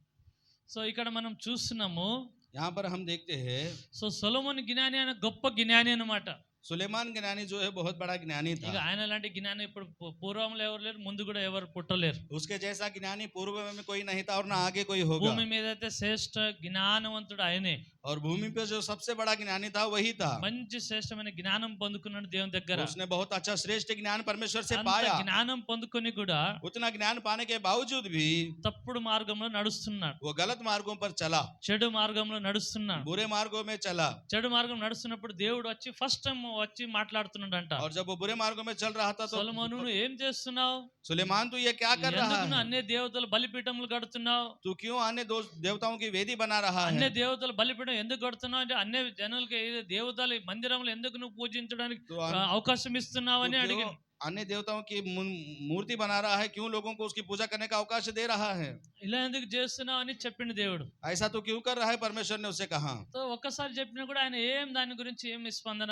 సో ఇక్కడ మనం చూస్తున్నాము, यहाँ पर हम देखते हैं సో సొలొమోను జ్ఞాని ఆయన గొప్ప జ్ఞాని అన్నమాట. सुलेमान ज्ञानी जो है बहुत बड़ा ज्ञानी ఇక था। ఆయన లాంటి జ్ఞాని ఇప్పుడు పూర్వంలో ఎవరు లేరు, ముందు కూడా ఎవరు పుట్టలేరు. उसके जैसा ज्ञानी पूर्व में कोई नहीं था और ना आगे कोई होगा। భూమి మీద అయితే శ్రేష్ఠ జ్ఞానవంతుడు ఆయనే. और भूमि पे जो सबसे बड़ा ज्ञानी था वही था। మంచి శ్రేష్టమైన జ్ఞానం పొందుకున్నాడు దేవుని దగ్గర. उसने बहुत अच्छा श्रेष्ठ ज्ञान परमेश्वर से అంత पाया। జ్ఞానం పొందుకొని కూడా उतना ज्ञान पाने के बावजूद भी తప్పుడు మార్గంలో నడుస్తున్నాడు, वो गलत मार्गों पर चला, చెడు మార్గంలో నడుస్తున్నాడు. बुरे मार्गों में चला। చెడు మార్గం నడుస్తున్నప్పుడు దేవుడు వచ్చి ఫస్ట్ టైం వచ్చి మాట్లాడుతున్నాడంట. और जब वो बुरे मार्गों में चल रहा था तो సొలొమోను నువ్వు ఏం చేస్తున్నావు? सुलेमान तू ये क्या कर रहा ఎందుకు నువ్వు है? అన్య దేవతలు బలిపీఠములు కడుతున్నావు? तू क्यों अन्य देवताओं की वेदी बना रहा అన్య है? దేవతలు బలిపీఠం ఎందుకు కడుతున్నావు అంటే అన్య జనులకి దేవతలు మందిరంలో ఎందుకు నువ్వు పూజించడానికి तू అవకాశం ఇస్తున్నావు అని क्यों అడిగాడు. अन्य देवताओं की मूर्ति बना रहा है? क्यों लोगों को उसकी पूजा करने का अवकाश दे रहा है? ఇలా ఎందుకు చేస్తున్నావు అని చెప్పిండు దేవుడు. ऐसा तो क्यों कर रहा है? परमेश्वर ने उससे कहा। సో ఒక్కసారి చెప్పినా కూడా ఆయన దాని గురించి ఏం స్పందన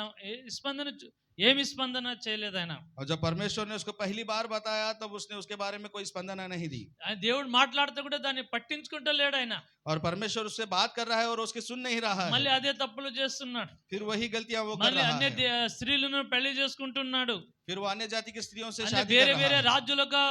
ఏమి స్పందన చేయలేదు ఆయన. और जब परमेश्वर ने उसको पहली बार बताया तब उसने उसके बारे में कोई स्पंदना नहीं दी। ఆయన దేవుడు మాట్లాడితే కూడా దాన్ని పట్టించుకుంటూ లేడు ఆయన. और परमेश्वर उससे बात कर रहा है और उसकी सुन नहीं रहा మళ్ళీ है, అదే తప్పులు చేస్తున్నాడు. फिर वही गलतियां वो कर మళ్ళీ रहा అన్య है, స్త్రీలను పెళ్లి చేసుకుంటున్నాడు. फिर वो अन्य जाति की स्त्रियों से అంటే शादी వేరే कर వేరే रहा है। రాజులుగా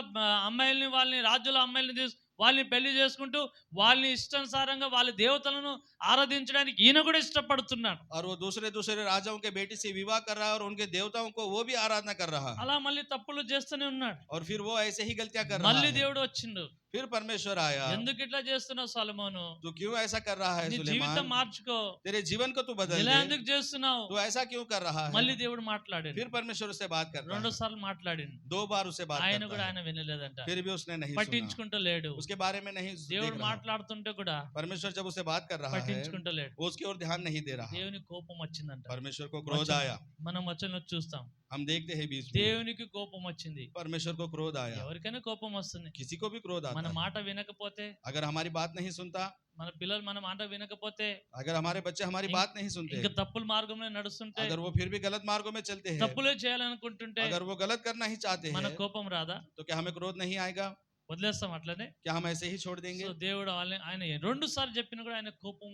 అమ్మాయిల్ని వాళ్ళని రాజుల అమ్మాయిల్ని వాళ్ళని పెళ్లి చేసుకుంటూ వాళ్ళని ఇష్టానుసారంగా వాళ్ళ దేవతలను ఆరాధించడానికి ఈయన కూడా ఇష్టపడుతున్నాడు. और वो दूसरे दूसरे राजाओं के बेटी से विवाह कर रहा है और उनके देवताओं को वो भी आराधना कर रहा है, అలా మళ్ళీ తప్పులు చేస్తూనే ఉన్నాడు. और फिर वो ऐसे ही गलतियां कर रहा మళ్ళీ है। దేవుడు వచ్చిండు. फिर परमेश्वर आया, ఎందుకు ఇట్లా చేస్తున్నావు సొలొమోను? तू क्यों ऐसा कर रहा है నీ జీవితం सुलेमान, మార్చుకో. तेरे जीवन को तू बदल ఇలా दे, ఎందుకు చేస్తున్నావు? तू ऐसा क्यों कर रहा है। మళ్ళీ దేవుడు మాట్లాడాడు. फिर परमेश्वर उससे बात करता రెండు है, సార్లు మాట్లాడిండు. 2 बार उससे बात ఆయన करता కూడా है, ఆయన వినలేదంట. फिर भी उसने नहीं सुना, పట్టించుకుంటూ లేడు. उसके बारे में नहीं దేవుడు देख रहा। మాట్లాడుతుంటే కూడా परमेश्वर जब उसे बात कर रहा है పట్టించుకుంటూ లేడు. वो उसकी ओर ध्यान नहीं दे रहा। దేవుని కోపం వచ్చిందంట. परमेश्वर को क्रोध वचन- आया, మనం వచనంలో చూస్తాం. हम देखते हैं बीच में దేవునికి కోపం వచ్చింది. परमेश्वर को क्रोध आया। ఎవరికైనా కోపం వస్తుంది. किसी को भी क्रोध आता మన है, మాట వినకపోతే, अगर हमारी बात नहीं सुनता, మన పిల్లలు మన మాట వినకపోతే, अगर हमारे बच्चे हमारी इंक- बात नहीं सुनते, ఇంకా తప్పుల మార్గంలో నడుస్తుంటే, अगर वो फिर भी गलत मार्गों में चलते हैं, తప్పులే చేయాలనుకుంటుంటే अगर वो गलत करना ही चाहते మన हैं, కోపం రాదా? तो क्या हमें क्रोध नहीं आएगा? వదిలేస్తాం అట్లనే. क्या हम ऐसे ही छोड़ देंगे? సో దేవుడు ఆయన 2 సార్లు చెప్పినా కూడా ఆయన కోపం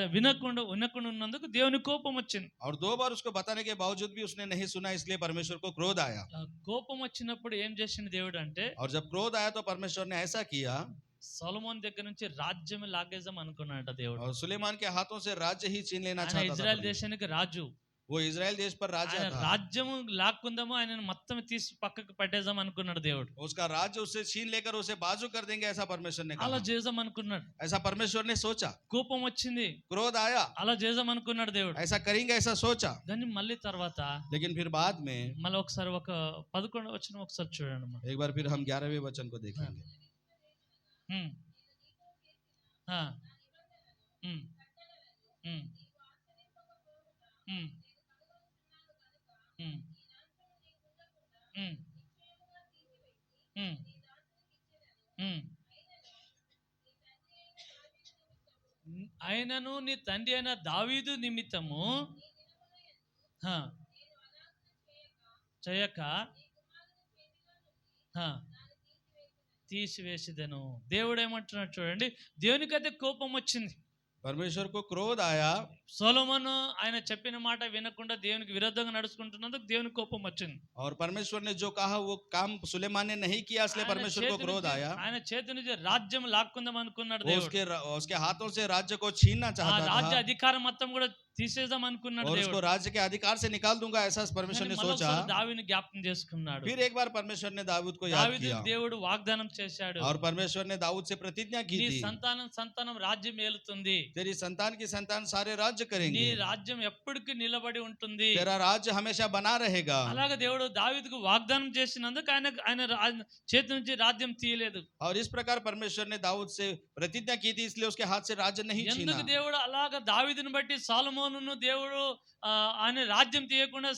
వినకుండా ఉన్నందుకు దేవుని కోపం వచ్చింది. और 2 बार उसको बताने के बावजूद भी उसने नहीं सुना, इसलिए परमेश्वर को क्रोध आया। కోపం వచ్చినప్పుడు ఏం చేసిండు దేవుడు అంటే, और जब क्रोध आया तो परमेश्वर ने ऐसा किया, సొలొమోన్ దగ్గర నుంచి రాజ్యం లాగేద్దాం అనుకున్నాడట దేవుడు. और सुलेमान के हाथों से राज्य ही छीन लेना ఆయన चाहता था ఇజ్రాయెల్ परमेश्वर। దేశానికి రాజు. वो इजराइल देश पर राजा ఆయన था, రాజ్యము లాక్కుందాము, ఆయనను మొత్తం తీసి పక్కకు పట్టేద్దాం అనుకున్నాడు దేవుడు. उसका राज्य उससे छीन लेकर उसे बाजू कर देंगे, ऐसा परमेश्वर ने అలా कहा। చేద్దాం అనుకున్నాడు. ऐसा परमेश्वर ने सोचा, కోపం వచ్చింది, क्रोध आया, అలా చేద్దాం అనుకున్నాడు దేవుడు. ऐसा करेंगे ऐसा सोचा, కానీ మళ్ళీ తర్వాత लेकिन फिर बाद में మళ్ళీ ఒకసారి ఒక 11వ వచనం ఒకసారి చూడండి అమ్మా. एक बार फिर हम 11वें वचन को देखेंगे। ఉమ్. ఆ. ఉమ్. ఉమ్. ఉమ్. ఉమ్. ఉమ్. ఉమ్. ఉమ్. ఆయనను నీ తండ్రి అయిన దావీదు నిమిత్తము హా, చేయక హా, తీసివేసేదను. దేవుడు ఏమంటున్నాడు చూడండి, దేవునికైతే కోపం వచ్చింది. परमेश्वर को क्रोध आया, సొలొమోను ఆయన చెప్పిన మాట వినకుండా దేవునికి విరుద్ధంగా నడుచుకుంటున్నందుకు దేవునికి కోపం వచ్చింది. और परमेश्वर ने जो कहा वो काम सुलेमान ने नहीं किया, इसलिए ఆయన परमेश्वर को చేతి क्रोध నుంచి- आया। ఆయన చేతి నుంచి రాజ్యం లాక్కుందాం అనుకున్నాడు वो దేవుడు. उसके हाथों से राज्य को छीनना ఆ चाहता రాజ్య था, అధికారం మొత్తం కూడా తీసేద్దాం అనుకున్నాడు और उसको దేవుడు. राज्य के अधिकार से निकाल दूंगा, ऐसा परमेश्वर కానీ ने सोचा। మరొకసారి దావీదుని జ్ఞాపకం చేసుకున్నాడు. फिर एक बार परमेश्वर ने दाऊद को याद దావీదు किया, దేవుడు వాగ్దానం చేశాడు, और परमेश्वर ने दाऊद से प्रतिज्ञा की నీ थी, సంతానం రాజ్యం ఏలుతుంది, तेरी संतान की संतान सारे राज्य నీ करेंगे, రాజ్యం ఎప్పటికీ నిలబడి ఉంటుంది. तेरा राज्य हमेशा बना रहेगा। అలాగే దేవుడు దావీదుకు వాగ్దానం చేసినందుకు ఆయన చేతి నుంచి రాజ్యం తీయలేదు. और इस प्रकार परमेश्वर ने दाऊद से प्रतिज्ञा की थी, इसलिए उसके हाथ से राज्य नहीं छीना। ఎందుకు దేవుడు అలాగ దావీదుని బట్టి సొలొమోనును దేవుడు ఆయన రాజ్యం తీయకుండా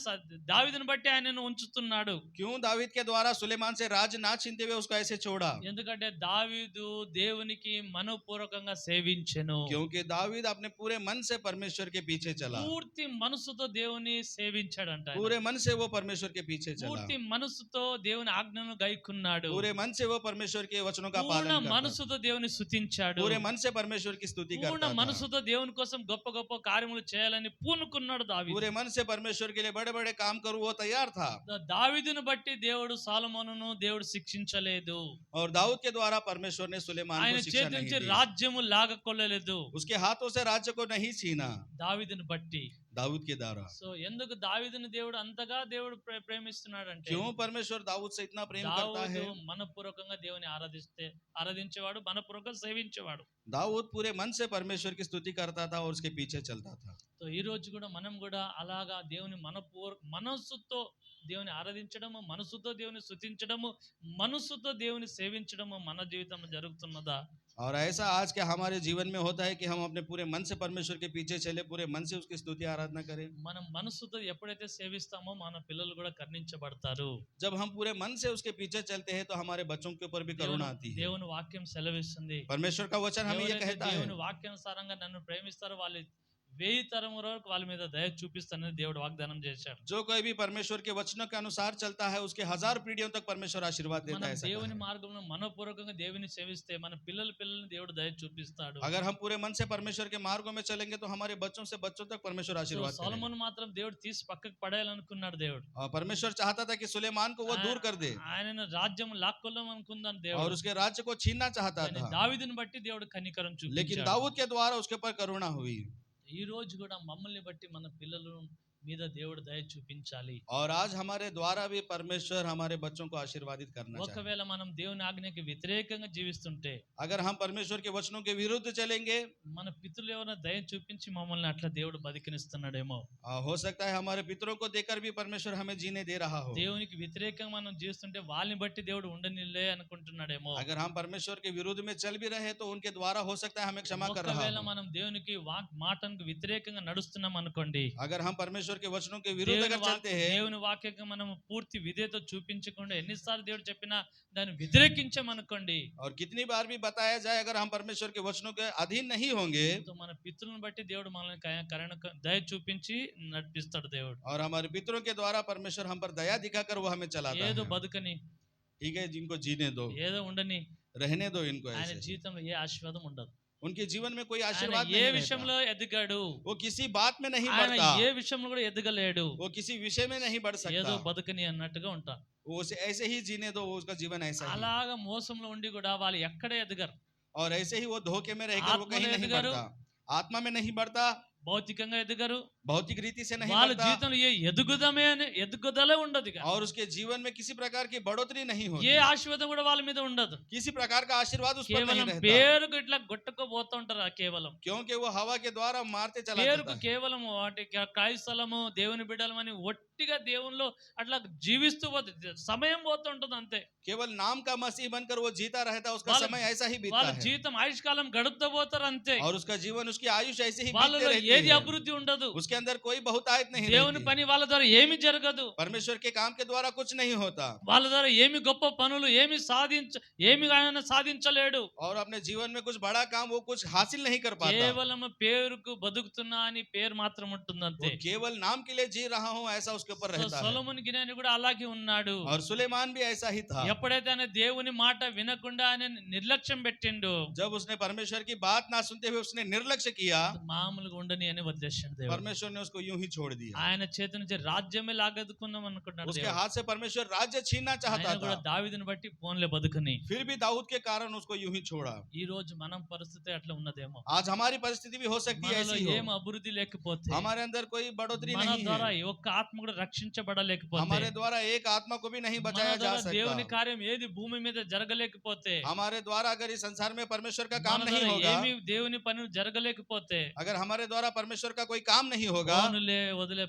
దావీదుని బట్టి ఆయనను ఉంచుతున్నాడు? क्यों दाऊद के द्वारा सुलेमान से राज्य ना छीनते हुए उसको ऐसे छोड़ा? ఎందుకంటే దావీదు దేవునికి మనఃపూర్వకంగా సేవించెను. क्योंकि दाऊद अपने पूरे मन से परमेश्वर के पीछे चला, పూర్తి మనసుతో దేవుని సేవించాడంట ఆయన. पूरे मन से वो परमेश्वर के पीछे चला, పూర్తి మనసుతో దేవుని ఆజ్ఞలను గైకున్నాడు. पूरे मन से वो परमेश्वर के वचनों का పూర్ణ पालन करता, మనసుతో దేవుని స్తుతించాడు. पूरे मन से परमेश्वर की स्तुति పూర్ణ करता था, మనసుతో దేవుని కోసం గొప్ప గొప్ప కార్యములు చేయాలని పూనుకున్నాడు దావీదు. पूरे मन से परमेश्वर के लिए बड़े बड़े काम करूं वो तैयार था। దావీదును బట్టి దేవుడు సొలొమోనును దేవుడు శిక్షించలేదు. और दाऊद के द्वारा परमेश्वर ने सुलेमान ఆయన को शिक्षा చేతి नहीं నుంచి दी, రాజ్యము లాగకొల్లలేదు. उसके हाथों से राज्य को नहीं छीना, దావీదును బట్టి. दाऊद के द्वारा। సో ఎందుకు దావీదుని దేవుడు అంతగా దేవుడు ప్రేమిస్తున్నాడు అంటే, क्यों परमेश्वर दाऊद से इतना प्रेम करता దావీదు है? మనపూర్వకంగా దేవుని ఆరాధించేవాడు, మనపూర్వకంగా సేవించేవాడు. दाऊद पूरे मन से परमेश्वर की स्तुति करता था और उसके पीछे चलता था। సో ఈ రోజు కూడా మనం కూడా అలాగా దేవుని మనస్సుతో దేవుని ఆరాధించడము, మనసుతో దేవుని స్తుతించడము, మనసుతో దేవుని సేవించడము మన జీవితంలో జరుగుతున్నదా? और ऐसा आज के हमारे जीवन में होता है कि हम अपने पूरे मन से परमेश्वर के पीछे चले, पूरे मन से उसकी स्तुति आराधना करें। మనం మనసుతో ఎప్పుడైతే సేవిస్తామో మన పిల్లలు కూడా కరుణించబడతారు. जब हम पूरे मन से उसके पीछे चलते हैं तो हमारे बच्चों के ऊपर भी करुणा आती है। దేవుని వాక్యం సెలవిస్తుంది, परमेश्वर का वचन हमें ये ఎవరైతే कहता है, దేవుని వాక్యానుసారంగా నన్ను ప్రేమిస్తారో వాళ్ళు 1000 తరముల వరకు వాళ్ళ మీద దయ చూపిస్తానని దేవుడు వాగ్దానం చేశాడు. जो कोई भी परमेश्वर के वचनों के अनुसार चलता है उसके 1000 पीढ़ियों तक परमेश्वर आशीर्वाद देता మనం है, ऐसा कहा దేవుని है। మార్గంలో మనపూర్వకంగా దేవుని సేవిస్తే మన పిల్లల్ని దేవుడు దయ చూపిస్తాడు. अगर हम पूरे मन से परमेश्वर के मार्गों में चलेंगे तो हमारे बच्चों से बच्चों तक परमेश्वर సో आशीर्वाद करेगा। సొలొమోను మాత్రం దేవుడు తీసి పక్కకు పడేయాలనుకున్నాడు దేవుడు. और परमेश्वर चाहता था कि सुलेमान को वो दूर कर दे ఆయన రాజ్యం లాక్కొల్లం అనుకున్నాను और దేవుడు. उसके राज्य को छीनना चाहता కానీ था, దావీదుని బట్టి దేవుడు కనికరం लेकिन చూపించాడు. दाऊद के द्वारा उसके ऊपर करुणा हुई। ఈ రోజు కూడా మమ్మల్ని బట్టి మన పిల్లల మీద దేవుడు దయ చూపించాలి. और आज हमारे द्वारा भी परमेश्वर हमारे बच्चों को आशीर्वादित करना चाहिए। ఒకవేళ మనం దేవుని ఆజ్ఞకి వ్యతిరేకంగా జీవిస్తుంటే अगर हम परमेश्वर के वचनों के विरुद्ध चलेंगे, మన పితరులు ఏమైనా దయ చూపించి మమ్మల్ని అట్లా దేవుడు బతికినిస్తున్నాడేమో. हो सकता है हमारे पितरों को देकर भी परमेश्वर हमें जीने दे रहा हो। దేవునికి వ్యతిరేకంగా మనం జీవిస్తుంటే వాళ్ళని బట్టి దేవుడు ఉండనిలే అనుకుంటున్నాడేమో. अगर हम परमेश्वर के विरुद्ध में चल भी रहे तो उनके द्वारा हो सकता है हमें क्षमा कर रहा ఒకవేళ हो। మనం దేవునికి మాటకు వ్యతిరేకంగా నడుస్తున్నాం అనుకోండి, अगर हम परमेश्वर के वचनों के विरुद्ध अगर चलते हैं, దేవుని వాక్యంగా మనం పూర్తి విధేయత చూపించకుండా ఎన్నిసార్లు దేవుడు చెప్పినా దాన్ని వ్యతిరేకించామనుకోండి, और कितनी बार भी बताया जाए अगर हम परमेश्वर के वचनों के अधीन नहीं होंगे, సో మన పితరులను బట్టి దేవుడు మనల్ని కరుణ దయ చూపించి నడిపిస్తాడు దేవుడు. और हमारे पितरों के द्वारा परमेश्वर हम पर दया दिखाकर वो हमें चलाता ఏదో है। బతుకని, ठीक है, जिनको जीने दो, ఏదో ఉండని, रहने दो इनको ఆయన ऐसे। జీవితంలో ఏ ఆశీర్వాదం ఉండదు. उनके जीवन में कोई ఆయన आशीर्वाद ఏ नहीं విషయంలో रहता। ఎదిగాడు, वो किसी बात में नहीं ఆయన बढ़ता, ఏ విషయంలో కూడా ఎదగలేడు. वो किसी विषय में नहीं बढ़ ఏదో सकता। బతుకని అన్నట్టుగా ఉంటారు. वो उसे ऐसे ही जीने दो, वो उसका जीवन ऐसा ही। అలాగా మోసంలో ఉండి కూడా వాళ్ళు ఎక్కడే ఎదగరు. और ऐसे ही वो धोखे में रहकर वो आत्मा कहीं में नहीं एदगारू, बढ़ता, आत्मा में नहीं बढ़ता, భౌతికంగా ఎదగరు. भौतिक रीति से नहीं వాళ్ళ बढ़ता, జీవితంలో ఏ ఎదుగుదలే ఉండదు ఇక. और उसके जीवन में किसी प्रकार की बढ़ोतरी नहीं होती, ఏ ఆశీర్వాదం కూడా వాళ్ళ మీద ఉండదు. किसी प्रकार का आशीर्वाद उस पर नहीं కేవలం रहता, పేరుకు ఇట్లా కొట్టుకుపోతూ ఉంటారు. కేవలం क्योंकि वो हवा के द्वारा मारते चला పేరుకు जाता है। కేవలం వాటి క్రైస్తలము దేవుని బిడ్డలమని ఒట్టిగా దేవునిలో అట్లా జీవిస్తూ పోతుంది. సమయం పోతుంటది అంతే. केवल नाम का मसीह बनकर वो जीता रहता है, उसका वाला- समय ऐसा ही बीतता వాళ్ళ है, జీవితం ఆయుష్కాలం గడుపుతూ పోతారు అంతే. और उसका जीवन उसकी आयुष ऐसे ही बीतते వాళ్ళలో रहती ఏది है, అభివృద్ధి ఉండదు. उसके अंदर कोई बहुतायत नहीं దేవుని रहती, పని వాళ్ళ ద్వారా ఏమి జరగదు. परमेश्वर के काम के द्वारा कुछ नहीं होता, వాళ్ళ ద్వారా ఏమి గొప్ప పనులు ఏమి ఆయన సాధించలేడు. और अपने जीवन में कुछ बड़ा काम वो कुछ हासिल नहीं कर पाता, కేవలం పేరుకు బతుకుతున్నా అని పేరు మాత్రం ఉంటుంది वो అంతే. केवल नाम के लिए जी रहा हूँ ऐसा उसके ऊपर रहता है। సొలొమోను జ్ఞాని కూడా అలాగే ఉన్నాడు. और सुलेमान भी ऐसा ही था, ఎప్పుడైతే ఆయన దేవుని మాట వినకుండా ఆయన నిర్లక్ష్యం పెట్టిండు, जब उसने परमेश्वर की बात ना सुनते हुए उसने निर्लक्ष्य किया, మామూలుగా ఉండని అని వదిలేసాడు దేవుడు. परमेश्वर ने उसको यूं ही छोड़ दिया, ఆయన చేతి నుంచి రాజ్యమే లాగదుకున్నాం అనుకున్నాడు उसके దేవుడు. हाथ से परमेश्वर राज्य छीनना चाहता ఆయన కూడా था, దావీదుని బట్టి ఫోన్లే బతుకుని. फिर भी दाऊद के कारण उसको यूं ही छोड़ा। ఈ రోజు మనం పరిస్థితి అట్లా ఉన్నదేమో. आज हमारी परिस्थिति भी हो सकती है మనలో ऐसी ఏం हो, అభివృద్ధి లేకపోతే, हमारे अंदर कोई बढ़ोतरी మన नहीं ద్వారా है, ఒక్క ఆత్మ కూడా రక్షించబడలేకపోతే, हमारे द्वारा एक आत्मा को भी नहीं మన बचाया जा ద్వారా దేవుని सकता, కార్యం ఏది భూమి మీద జరగలేకపోతే, हमारे द्वारा अगर इस संसार में परमेश्वर का మన काम नहीं ద్వారా होगा, ఏమి దేవుని పనులు జరగలేకపోతే, अगर हमारे द्वारा परमेश्वर का कोई काम नहीं होगा, ఫోనులే వదిలే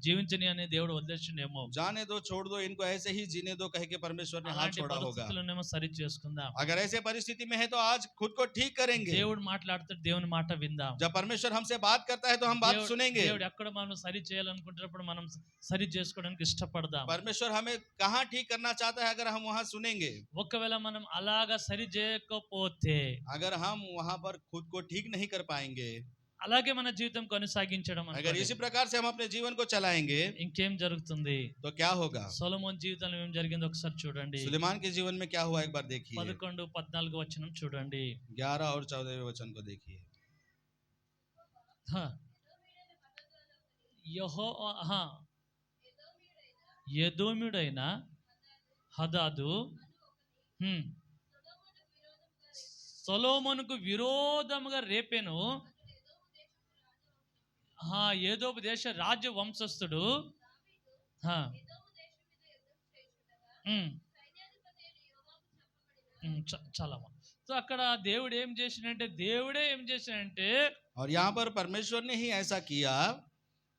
జీవించని అని దేవుడు వదిలేసిండేమో. जाने दो, छोड़ दो इनको, ऐसे ही जीने दो कह के परमेश्वर ने हाथ అలాంటి छोड़ा होगा। పరిస్థితులనేమో సరి చేసుకుందాం. अगर ऐसे परिस्थिति में है तो आज खुद को ठीक करेंगे, దేవుడు మాట్లాడుతాడు, దేవుని మాట విందాం. जब परमेश्वर हमसे बात करता है तो हम बात सुनेंगे, దేవుడు ఎక్కడ మనం సరి చేయాలనుకుంటున్నప్పుడు మనం సరి చేసుకోవడానికి ఇష్టపడదాం. परमेश्वर हमें कहाँ ठीक करना चाहता है अगर हम वहाँ सुनेंगे, ఒకవేళ మనం అలాగా సరి చేయకపోతే, अगर हम वहाँ पर खुद को ठीक नहीं कर पाएंगे, అలాగే మన జీవితం కొనసాగించడం अगर అనుకోండి, इसी प्रकार से हम अपने जीवन को चलाएंगे ఇంకేం జరుగుతుంది? तो क्या होगा। సొలొమోను జీవితంలో ఏం జరిగిందో ఒకసారి చూడండి. सुलेमान के जीवन में क्या हुआ एक बार देखिए, 11, 14 వచనం చూడండి. 11 और 14 वचन को देखिए। హ. ఎదోమీయుడైన హదాదు సొలొమోనుకు విరోధముగా రేపెను. ఏదోము దేశ రాజ్య వంశస్థుడు చాలా. సో అక్కడ దేవుడు ఏం చేసినంటే, और यहाँ पर परमेश्वर ने ही ऐसा किया,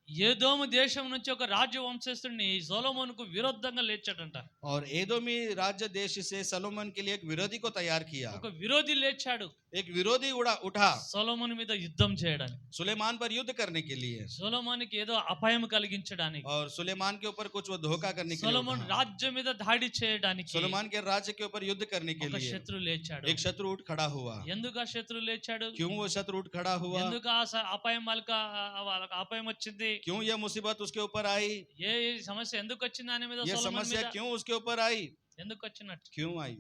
ఏదోము దేశం నుంచి ఒక రాజ్య వంశస్థుడిని సొలొమోనుకు విరుద్ధంగా లేచాడంట. और एदोमी राज्य देश से सलोमन के लिए एक विरोधी को तैयार किया। ఒక విరోధి లేచాడు एक विरोधी उठा సొలొమోను మీద యుద్ధం చేయడానికి, सुलेमान पर युद्ध करने के लिए, సొలొమోనుకి ఏదో అపాయం కలిగించడానికి, और सुलेमान के ऊपर कुछ वो धोखा करने के लिए సొలొమోను उठा। రాజ్యం మీద దాడి చేయడానికి सुलेमान के राज्य के ऊपर युद्ध करने के ఒక लिए శత్రువు లేచాడు. एक शत्रु उठ खड़ा हुआ। ఎందుకు ఆ శత్రువు లేచాడు? क्यों वो शत्रु उठ खड़ा हुआ? ఎందుకు ఆ అపాయం వాళ్ళకి అపాయం వచ్చింది? क्यों यह मुसीबत उसके ऊपर आई? ఏ సమస్య ఎందుకు వచ్చింది ఆయన మీద, यह సొలొమోను समस्या మీద क्यों उसके ऊपर आई? ఎందుకు వచ్చినట్టు? क्यों आई?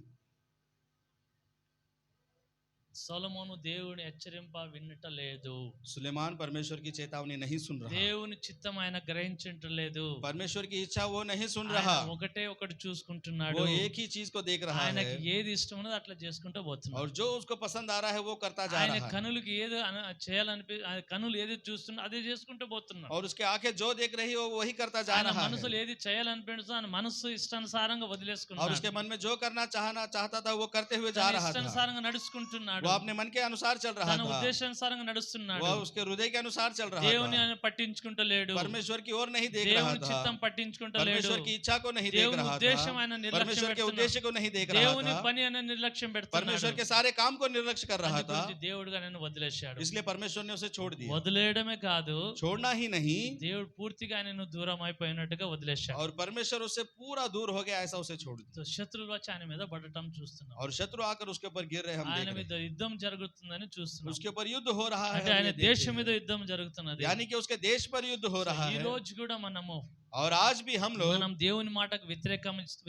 సొలొమోను దేవుని హెచ్చరింప విన్నట లేదు. सुलेमान परमेश्वर की चेतावनी नहीं सुन रहा। దేవుని చిత్తం ఆయన గ్రహించట్లేదు. परमेश्वर की इच्छा वो नहीं सुन ఆయన रहा। ఒకటే ఒకటి చూసుకుంటున్నాడు. वो एक ही चीज को देख रहा है, ఆయనకి ఏది ఇష్టం ఉన్నదో అట్లా చేసుకుంటూ పోతున్నాడు. और जो उसको पसंद आ रहा है वो करता जा ఆయన रहा है, కనులకి ఏది ఆయన కనులు ఏది చూస్తున్నా అదే చేసుకుంటూ పోతున్నాడు. और उसके आंखें जो देख रही हो वही करता जा ఆయన रहा మనసులో है, ఏది చేయాలనిపిస్తుందో ఆయన మనసు ఇష్టానుసారంగా और వదిలేసుకున్నాడు. उसके मन में जो करना चाहता था वो करते हुए जा తన रहा था। ఇష్టానుసారంగా నడుచుకుంటున్నాడు. वो अपने मन के अनुसार चल रहा తన था, ఉద్దేశానుసారంగా నడుస్తున్నాడు. वो उसके हृदय के अनुसार चल रहा దేవుని था, ఆయన పట్టించుకుంటలేడు. परमेश्वर की ओर नहीं देख रहा దేవుని था, చిత్తం పట్టించుకుంటలేడు. परमेश्वर की इच्छा को नहीं देख దేవుని रहा ఉద్దేశం था, ఆయన నిర్లక్ష్యం परमेश्वर के పెడుతున్నాడు. उद्देश्य को नहीं देख रहा దేవుని था, పని ఆయన నిర్లక్ష్యం పెడుతున్నాడు. परमेश्वर के सारे काम को निर्लक्ष्य कर रहा था, అందుగురించి దేవుడుగా నన్ను వదిలేశాడు. इसलिए परमेश्वर ने उसे छोड़ दिया। వదిలేయడమే కాదు, छोड़ना ही नहीं, దేవుడు పూర్తిగా ఆయనను దూరం అయిపోయినట్టుగా వదిలేశాడు. और परमेश्वर उससे पूरा दूर हो गया ऐसा उसे छोड़ दिया, సో శత్రువులు వచ్చి ఆయన మీద పడటం చూస్తున్నాం. और शत्रु आकर उसके ऊपर गिर रहे हम ఆయన देख మీద रहे हैं, యుద్ధం జరుగుతుందని చూస్తున్నాం. उसके ऊपर युद्ध हो रहा है అంటే हम ఆయన ये देख దేశం रहे మీద हैं, యుద్ధం జరుగుతున్నది. यानी कि उसके देश पर युद्ध हो रहा ఈ है। రోజు కూడా మనము और आज भी हम लोग మనం దేవుని మాటకు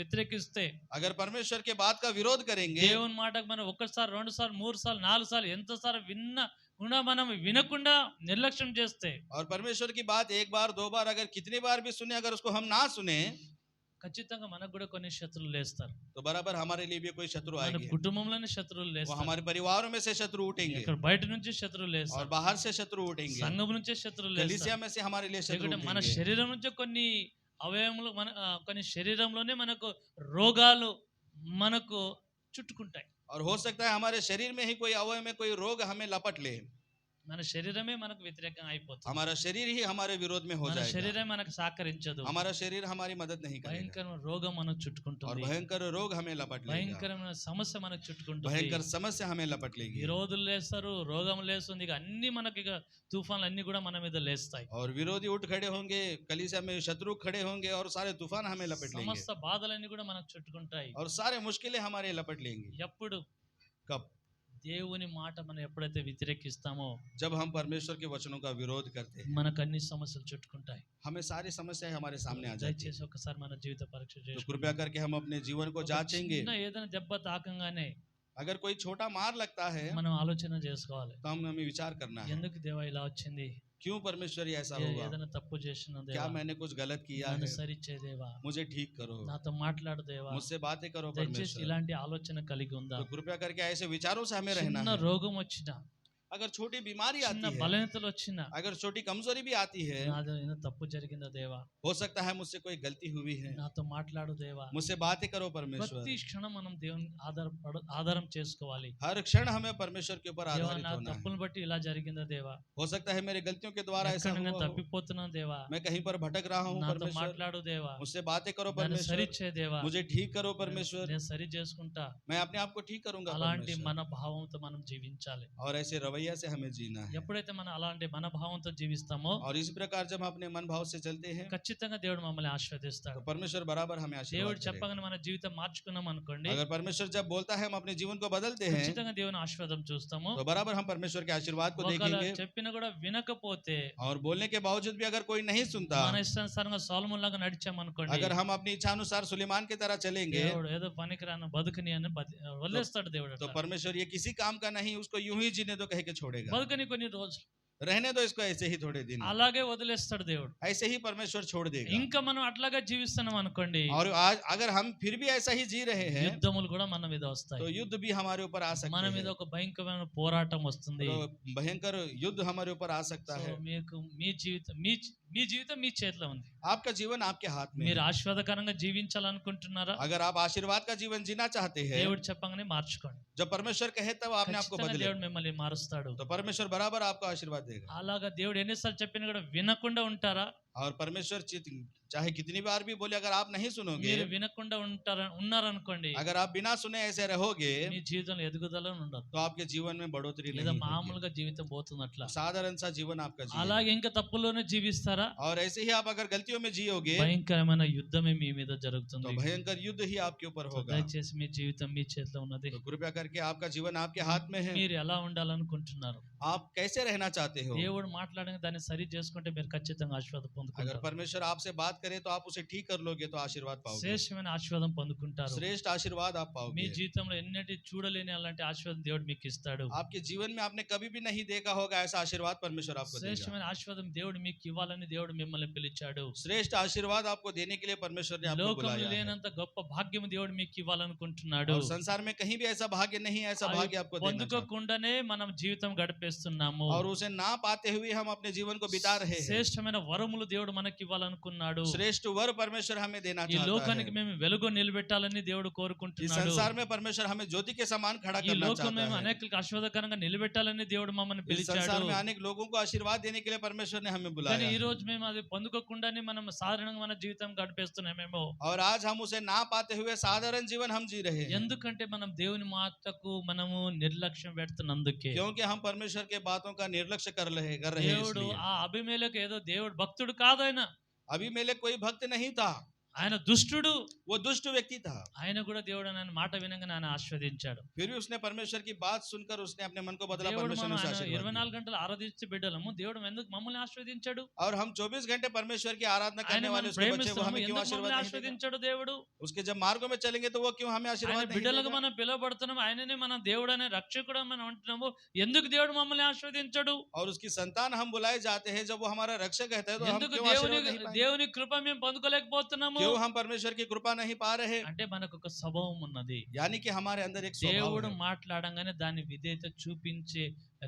వ్యతిరేకిస్తే, अगर परमेश्वर के बात का विरोध करेंगे, దేవుని మాటకు మనం ఒకసారి, రెండు సార్లు, మూడు సార్లు, నాలుగు సార్లు ఎంతసార్లు విన్నా మనం వినకుండా నిర్లక్ష్యం చేస్తే, और परमेश्वर की बात एक बार दो बार अगर कितनी बार भी सुने, अगर उसको हम ना सुने, ఖచ్చితంగా మనకు కూడా కొన్ని శత్రువులు లేస్తారు. तो बराबर हमारे लिए भी कोई शत्रु మన आएंगे, కుటుంబంలోనే శత్రువులు वो లేస్తారు. हमारे परिवारों में से शत्रु उठेंगे, ఇక్కడ బయట నుంచి శత్రువులు और లేస్తారు. बाहर से शत्रु उठेंगे, సంఘం నుంచే శత్రువులు లేస్తారు. कलीसिया में से हमारे लिए शत्रु ఎందుకంటే మన उठेंगे, శరీరం నుంచే కొన్ని అవయవములు కొన్ని శరీరంలోనే మనకు రోగాలు మనకు చుట్టుకుంటాయి. और हो सकता है हमारे शरीर में ही कोई अवयव में कोई रोग हमें लपट ले, మన శరీరమే మనకు వ్యతిరేకంగా అయిపోతుంది. हमारा शरीर ही हमारे विरोध में हो మన जाएगा, శరీరం మనకు సహకరించదు. हमारा शरीर हमारी मदद नहीं करेगा, భయంకరమైన రోగం మనకు और చుట్టుకుంటుంది. भयंकर रोग हमें लपट लेगा, భయంకరమైన సమస్య మనకు చుట్టుకుంటుంది. भयंकर समस्या हमें लपट लेगी, విరోధులు లేస్తారు, రోగం లేస్తుంది, ఇక అన్ని మనకి ఇక తుఫాన్లు అన్ని కూడా మన మీద లేస్తాయి. और विरोधी उठ खड़े होंगे, कलीसिया में शत्रु खड़े होंगे, और सारे तूफान हमें लपट लेंगे, సమస్త బాధలన్నీ కూడా మనకు చుట్టుకుంటాయి. और सारे मुश्किलें हमारे लपट लेंगी। ఎప్పుడు कब? దేవుని మాట మనం ఎప్పుడైతే వ్యతిరేకిస్తామో जब हम परमेश्वर के वचनों का विरोध करते हैं, మనకు అన్ని సమస్యలు చుట్టుకుంటాయి. हमें सारी समस्याएं हमारे सामने आ जाती हैं। దయచేసి ఒకసారి మన జీవిత పరీక్ష तो చేసుకుందాం. कृपया करके हम अपने जीवन को जांचेंगे। చిన్న ఏదైనా దెబ్బ తాకంగానే अगर कोई छोटा मार लगता है మనం ఆలోచన చేసుకోవాలి. तो हमें विचार करना है, ఎందుకు దేవా ఇలా వచ్చింది? क्यों परमेश्वर ये ऐसा होगा? ఏదైనా తప్పు చేసిన क्या దేవా मैंने कुछ गलत किया నన్ను है? సరిచే దేవా, मुझे ठीक करो, నాతో మాట్లాడు దేవా. मुझसे बातें करो దయచేసి परमेश्वर। ఇలాంటి ఆలోచన కలిగి ఉందా? तो कृपया करके ऐसे विचारों से हमें रहना చిన్న है। రోగం వచ్చినా, अगर छोटी बीमारी చిన్న आती है, బలహీనతలు వచ్చినా, अगर छोटी कमजोरी भी आती है, నాదో ఏదో తప్పు జరిగిందా దేవా, हो सकता है मुझसे कोई गलती हुई है, నాతో మాట్లాడు దేవా. मुझसे बातें करो परमेश्वर। ప్రతి క్షణం మనం దేవుని ఆధారం చేసుకోవాలి. हर क्षण हमें परमेश्वर के ऊपर దేవా आधारित నా होना है। తప్పులను బట్టి ఇలా జరిగిందా దేవా, हो सकता है मेरे गलतियों के द्वारा ऐसा ఎక్కడ నేను हुआ हो, తప్పిపోతున్నాను దేవా, मैं कहीं पर भटक रहा हूँ నాతో परमेश्वर, మాట్లాడు దేవా, मुझसे बातें करो నన్ను परमेश्वर, సరిచే దేవా, मुझे ठीक करो परमेश्वर, నేను సరి చేసుకుంటా. मैं अपने आप को ठीक करूंगा అలాంటి परमेश्वर। మన భావంతో మనం జీవించాలి. और ऐसे रवैया से हमें जीना है, ఎప్పుడైతే మనం అలాంటి మన భావంతో జీవిస్తామో और इस प्रकार जब हम अपने मन भाव से चलते हैं ఖచ్చితంగా దేవుడు మమ్మల్ని ఆశీర్వదిస్తాడు. तो परमेश्वर बराबर हमें आशीर्वाद దేవుడు करेगा। చెప్పగానే మన జీవితం మార్చుకున్నాం అనుకోండి, अगर परमेश्वर जब बोलता है हम अपने जीवन को बदलते हैं, ఖచ్చితంగా దేవుని ఆశీర్వాదం చూస్తాము. तो बराबर हम परमेश्वर के आशीर्वाद को ఒకవేళ देखेंगे। చెప్పినా కూడా వినకపోతే, और बोलने के बावजूद भी अगर कोई नहीं सुनता, మన ఇష్టానుసారంగా సొలొమోను లాగా నడిచామనుకోండి, अगर हम अपनी इच्छानुसार सुलेमान की तरह चलेंगे, దేవుడు ఏదో పనికిరాని బతుకుని అని వదిలేస్తాడు దేవుడు. तो అట్లా. परमेश्वर ये किसी काम का नहीं, उसको यूं ही जीने दो कह के छोड़ेगा, బతుకుని కొన్ని రోజులు रहने दो इसको ऐसे ही थोड़े दिन, అలాగే వదిలేస్తాడు దేవుడు. ऐसे ही परमेश्वर छोड़ देगा। ఇంకా మనం అట్లాగా జీవిస్తున్నాం అనుకోండి, और आज अगर हम फिर भी ऐसा ही जी रहे हैं, యుద్ధములు కూడా మన మీద వస్తాయి. तो युद्ध भी हमारे ऊपर आ सकते మన మీద हैं, ఒక భయంకరమైన పోరాటం వస్తుంది. तो भयंकर युद्ध हमारे ऊपर आ सकता సో है। మీకు మీ జీవితం మీ చేతిలో ఉంది. आपका जीवन आपके हाथ में మీరు है। ఆశీర్వాదకరంగా జీవించాలనుకుంటున్నారా? अगर आप आशीर्वाद का जीवन जीना चाहते हैं, దేవుడు చెప్పగానే మార్చుకోండి. जब परमेश्वर कहे तब आपने आपको ఖచ్చితంగా बदले, దేవుడు మిమ్మల్ని మారుస్తాడు. तो परमेश्वर बराबर आपको आशीर्वाद देगा। అలాగా దేవుడు ఎన్నిసార్లు చెప్పినా కూడా వినకుండా ఉంటారా? और परमेश्वर चाहे कितनी बार भी बोले, अगर आप नहीं सुनोगे, మీరు వినకుండా ఉన్నారనుకోండి, अगर आप बिना सुने ऐसे रहोगे, మీ జీవితంలో ఎదుగుదల ఉండదు, तो आपके जीवन में बढ़ोतरी లేదా नहीं होगी। మామూలుగా జీవితం పోతుంది అట్లా. साधारण सा जीवन आपका जीवन। అలాగే ఇంకా తప్పులోనే జీవిస్తారా? और ऐसे ही आप अगर गलतियों में जियोगे, భయంకరమైన యుద్ధమే మీ మీద तो జరుగుతుంది. भयंकर युद्ध ही आपके ऊपर होगा। దయచేసి మీ జీవితం మీ చేతిలో ఉన్నది. तो कृपया करके आपका जीवन आपके हाथ में है। మీరు ఎలా ఉండాలనుకుంటున్నారు? आप कैसे रहना चाहते हो? దేవుడు మాట్లాడిన దాన్ని సరి చేసుకుంటే మీరు ఖచ్చితంగా ఆశీర్వాదం अगर పొందుకుంటారు. परमेश्वर आपसे बात करे तो आप उसे ठीक कर लोगे तो आशीर्वाद पाओगे, శ్రేష్టమైన ఆశీర్వాదం పొందుకుంటారు. श्रेष्ठ आशीर्वाद आप మీ पाओगे। జీవితంలో ఎన్నటి చూడలేని అలాంటి ఆశీర్వాదం దేవుడు మీకు ఇస్తాడు. आपके जीवन में आपने कभी भी नहीं देखा होगा ऐसा आशीर्वाद परमेश्वर आपको देगा। శ్రేష్టమైన ఆశీర్వాదం దేవుడు మీకు ఇవ్వాలని దేవుడు మిమ్మల్ని పిలిచాడు. श्रेष्ठ आशीर्वाद आपको देने के लिए परमेश्वर ने आपको లోకంలో बुलाया है। లేనంత గొప్ప భాగ్యం దేవుడు మీకు ఇవ్వాలనుకుంటున్నాడు. और संसार में कहीं भी ऐसा भाग्य नहीं है, ऐसा అది भाग्य आपको देना चाहता పొందుకోకుండానే మనం జీవితం గడిపేస్తున్నాము. है। और उसे ना पाते हुए हम अपने जीवन को बिता रहे हैं। శ్రేష్టమైన వరములు దేవుడు మనకి ఇవ్వాలనుకున్నాడు. श्रेष्ठ वर परमेश्वर हमें देना ఈ चाहता లోకానికి है। మేము వెలుగు నిలబెట్టాలని దేవుడు इस కోరుకుంటున్నాడు. संसार में परमेश्वर हमें ज्योति के समान खड़ा ఈ करना లోకం మేము चाहता है। అనేకులకు ఆశీర్వాదకరంగా నిలబెట్టాలని దేవుడు మమ్మల్ని इस పిలిచాడు. संसार में अनेक लोगों को आशीर्वाद देने के लिए परमेश्वर ने हमें కానీ बुलाया ఈ है। రోజు మేము అది పొందుకోకుండానే మనం సాధారణంగా మన జీవితం గడిపేస్తున్నామేమో. और आज हम उसे ना पाते हुए साधारण जीवन हम जी रहे हैं, ఎందుకంటే మనం దేవుని మాటకు మనము నిర్లక్ష్యం పెడుతున్నందుకే. क्योंकि हम परमेश्वर के बातों का निर्लक्ष्य कर रहे हैं దేవుడు इसलिए। ఆ అభిమేలకు ఏదో దేవుడు భక్తుడు కాదాయన, अभी मेले कोई भक्त नहीं था, ఆయన దుష్టుడు. वो दुष्ट व्यक्ति था। ఆయన కూడా దేవుడు ఆయన మాట వినగానే ఆయన ఆశీర్వదించాడు. फिर भी उसने परमेश्वर की बात सुनकर उसने अपने मन को बदला, దేవుడు परमेश्वर ने మనం उसे ఆయన आशीर्वाद 24 दिया। గంటలు ఆరాధించే బిడ్డలము, దేవుడు ఎందుకు మమ్మల్ని ఆశీర్వదించాడు? और हम 24 घंटे परमेश्वर की आराधना ఆయన करने वाले మనం उसके बच्चे, वो ప్రేమిస్తున్నాము, हमें क्यों ఎందుకు आशीर्वाद మమ్మల్ని नहीं देगा? ఆశీర్వదించాడు దేవుడు? उसके जब मार्गों में चलेंगे तो वो क्यों हमें ఆయన आशीर्वाद नहीं బిడ్డలుగా देगा? మనం పిలువబడుతున్నాము, ఆయననే మనం దేవుడు అనే రక్షకుడు మనం అంటున్నాము, ఎందుకు దేవుడు మమ్మల్ని ఆశీర్వదించాడు? और उसकी संतान हम बुलाए जाते हैं, जब वो हमारा रक्षक कहता है तो हम ఎందుకు क्यों आशीर्वाद नहीं पाएंगे? దేవుని కృప మేము పొందుకోలేకపోతున్నాము? क्यों हम परमेश्वर की कृपा नहीं पा रहे? అంటే మనకు ఒక స్వభావం ఉన్నది. यानी कि हमारे अंदर एक स्वभाव దేవుడు है। మాట్లాడంగానే దాని విధేయత చూపించే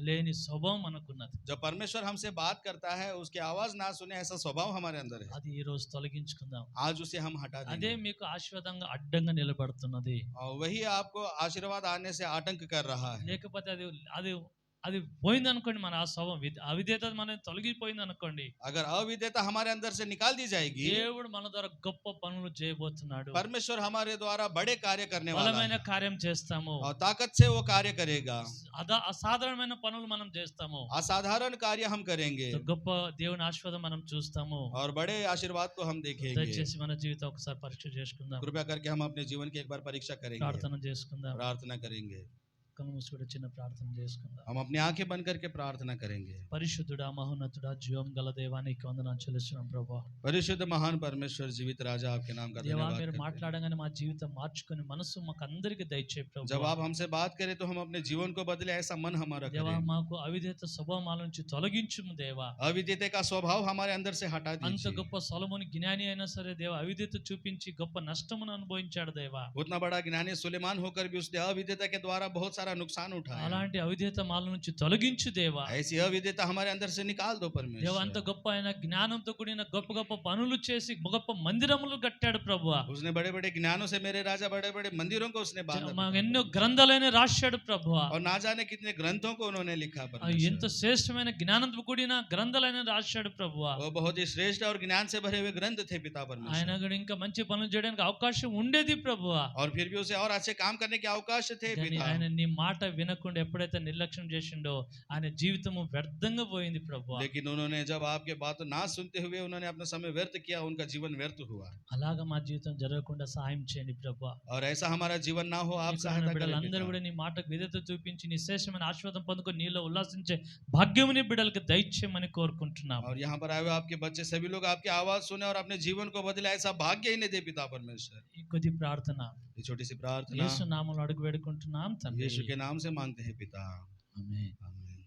లేని స్వభావం మనకున్నది. जब परमेश्वर हमसे बात करता है, उसकी आवाज ना सुने ऐसा स्वभाव हमारे अंदर है। అది ఈ రోజు తొలగించుకుందాం. आज उसे हम हटा అదే देंगे। మీకు ఆశీర్వాదంగా అడ్డంగా నిలబడుతున్నది. और वही आपको आशीर्वाद आने से आतंक कर रहा है। లేకపోతే అది అది అది పోయింది అనుకోండి, మన ఆ స్వభావం అవిధేయత మనం తొలగిపోయింది అనుకోండి, अगर अविधेयता हमारे अंदर से निकाल दी जाएगी, దేవుడు మన ద్వారా గొప్ప పనులు చేయబోతున్నాడు. परमेश्वर हमारे द्वारा बड़े कार्य करने वाला బలమైన है కార్యం చేస్తాము. और ताकत से वो कार्य करेगा। అసాధారణమైన పనులు మనం చేస్తాము. असाधारण कार्य हम करेंगे గొప్ప దేవుని ఆశీర్వాదం మనం చూస్తాము. और बड़े आशीर्वाद को हम देखेंगे। దయచేసి మన జీవితం ఒకసారి పరీక్ష చేసుకుందాం. कृपया करके हम अपने जीवन की एक बार परीक्षा करेंगे, ప్రార్థన చేసుకుందాం. प्रार्थना करेंगे। కళ్ళు మూసుకొని చిన్న ప్రార్థన చేసుకుందాం. हम अपनी आंखें बंद करके प्रार्थना करेंगे। పరిశుద్ధుడా, మహోన్నతుడా, జీవం గల దేవా, నీకు వందనాలు చెల్లిస్తున్నాం ప్రభువా. परिशुद्ध महान परमेश्वर, जीवित राजा, आपके नाम का దేవా, धन्यवाद మీరు करते हैं। మాట్లాడగానే మా జీవితం మార్చుకొని మనసు మాకు అందరికి దయచేయి जब ప్రభువా. आप हमसे बात करें तो हम अपने जीवन को बदले, ऐसा मन हमारा దేవా, करें। మాకు అవిధేయత స్వభావాల నుంచి తొలగించుము దేవా. अविधेयता का स्वभाव हमारे अंदर से हटा అంత दीजिए। గొప్ప సొలొమోను జ్ఞాని అయినా సరే దేవా, అవిధేయత చూపించి గొప్ప నష్టమును అనుభవించాడు దేవా. उतना बड़ा ज्ञानी सुलेमान होकर भी उसने अविधेयता के द्वारा बहुत सारा नुकसान उठाया। అలాంటి అవిధేయత మాల నుంచి తొలగించు దేవా. ऐसी अविधेयता हमारे अंदर से निकाल दो దేవా, అంత परमेश्वर। గొప్ప ఆయన జ్ఞానంతో కూడిన గొప్ప గొప్ప పనులు చేసి గొప్ప మందిరములు కట్టాడు ప్రభువా. उसने बड़े बड़े ज्ञानों से, मेरे राजा, बड़े बड़े मंदिरों को उसने बांधा। మాకు ఎన్నో గ్రంథాలైన రాశాడు ప్రభువా. और ना जाने कितने ग्रंथों को उन्होंने लिखा ఎంత परमेश्वर। శ్రేష్టమైన జ్ఞానంతో కూడిన గ్రంథాలైన రాశాడు ప్రభువా. वो बहुत ही श्रेष्ठ और ज्ञान से भरे हुए ग्रंथ थे पिता ఆయన परमेश्वर। కూడా ఇంకా మంచి పనులు చేయడానికి అవకాశం ఉండేది ప్రభువా. और फिर भी उसे और अच्छे काम करने के अवकाश थे కానీ पिता। ఆయన నీ మాట వినకుండా ఎప్పుడైతే నిర్లక్ష్యం చేసిండో ఆయన జీవితము వ్యర్థంగా పోయింది ప్రభువా. लेकिन उन्होंने जब आपके बात ना सुनते हुए उन्होंने अपना समय व्यर्थ किया, उनका जीवन व्यर्थ हुआ। అలాగా మా జీవితం జరగకుండా సహాయం చేయండి ప్రభువా. और ऐसा हमारा जीवन ना हो, आप ఇక్కడ ఉన్న सहायता करें బిడ్డలందరూ पिता। కూడా నీ మాటకు విధేయత చూపించి నీ శ్రేష్టమైన ఆశీర్వాదం పొందుకొని నీలో ఉల్లాసించే భాగ్యముని బిడ్డలకు దయచేయమని కోరుకుంటున్నాం. और यहाँ पर आए हुए आपके बच्चे सभी लोग आपकी आवाज सुने और अपने जीवन को बदले, ऐसा भाग्य ही नहीं दे पिता परमेश्वर। ఈ కొద్ది ప్రార్థన ये छोटी सी प्रार्थना యేసు నామములో అడుగు వేడుకుంటున్నాం తండ్రి. यीशु के नाम से मांगते हैं पिता। ఆమేన్. आमीन।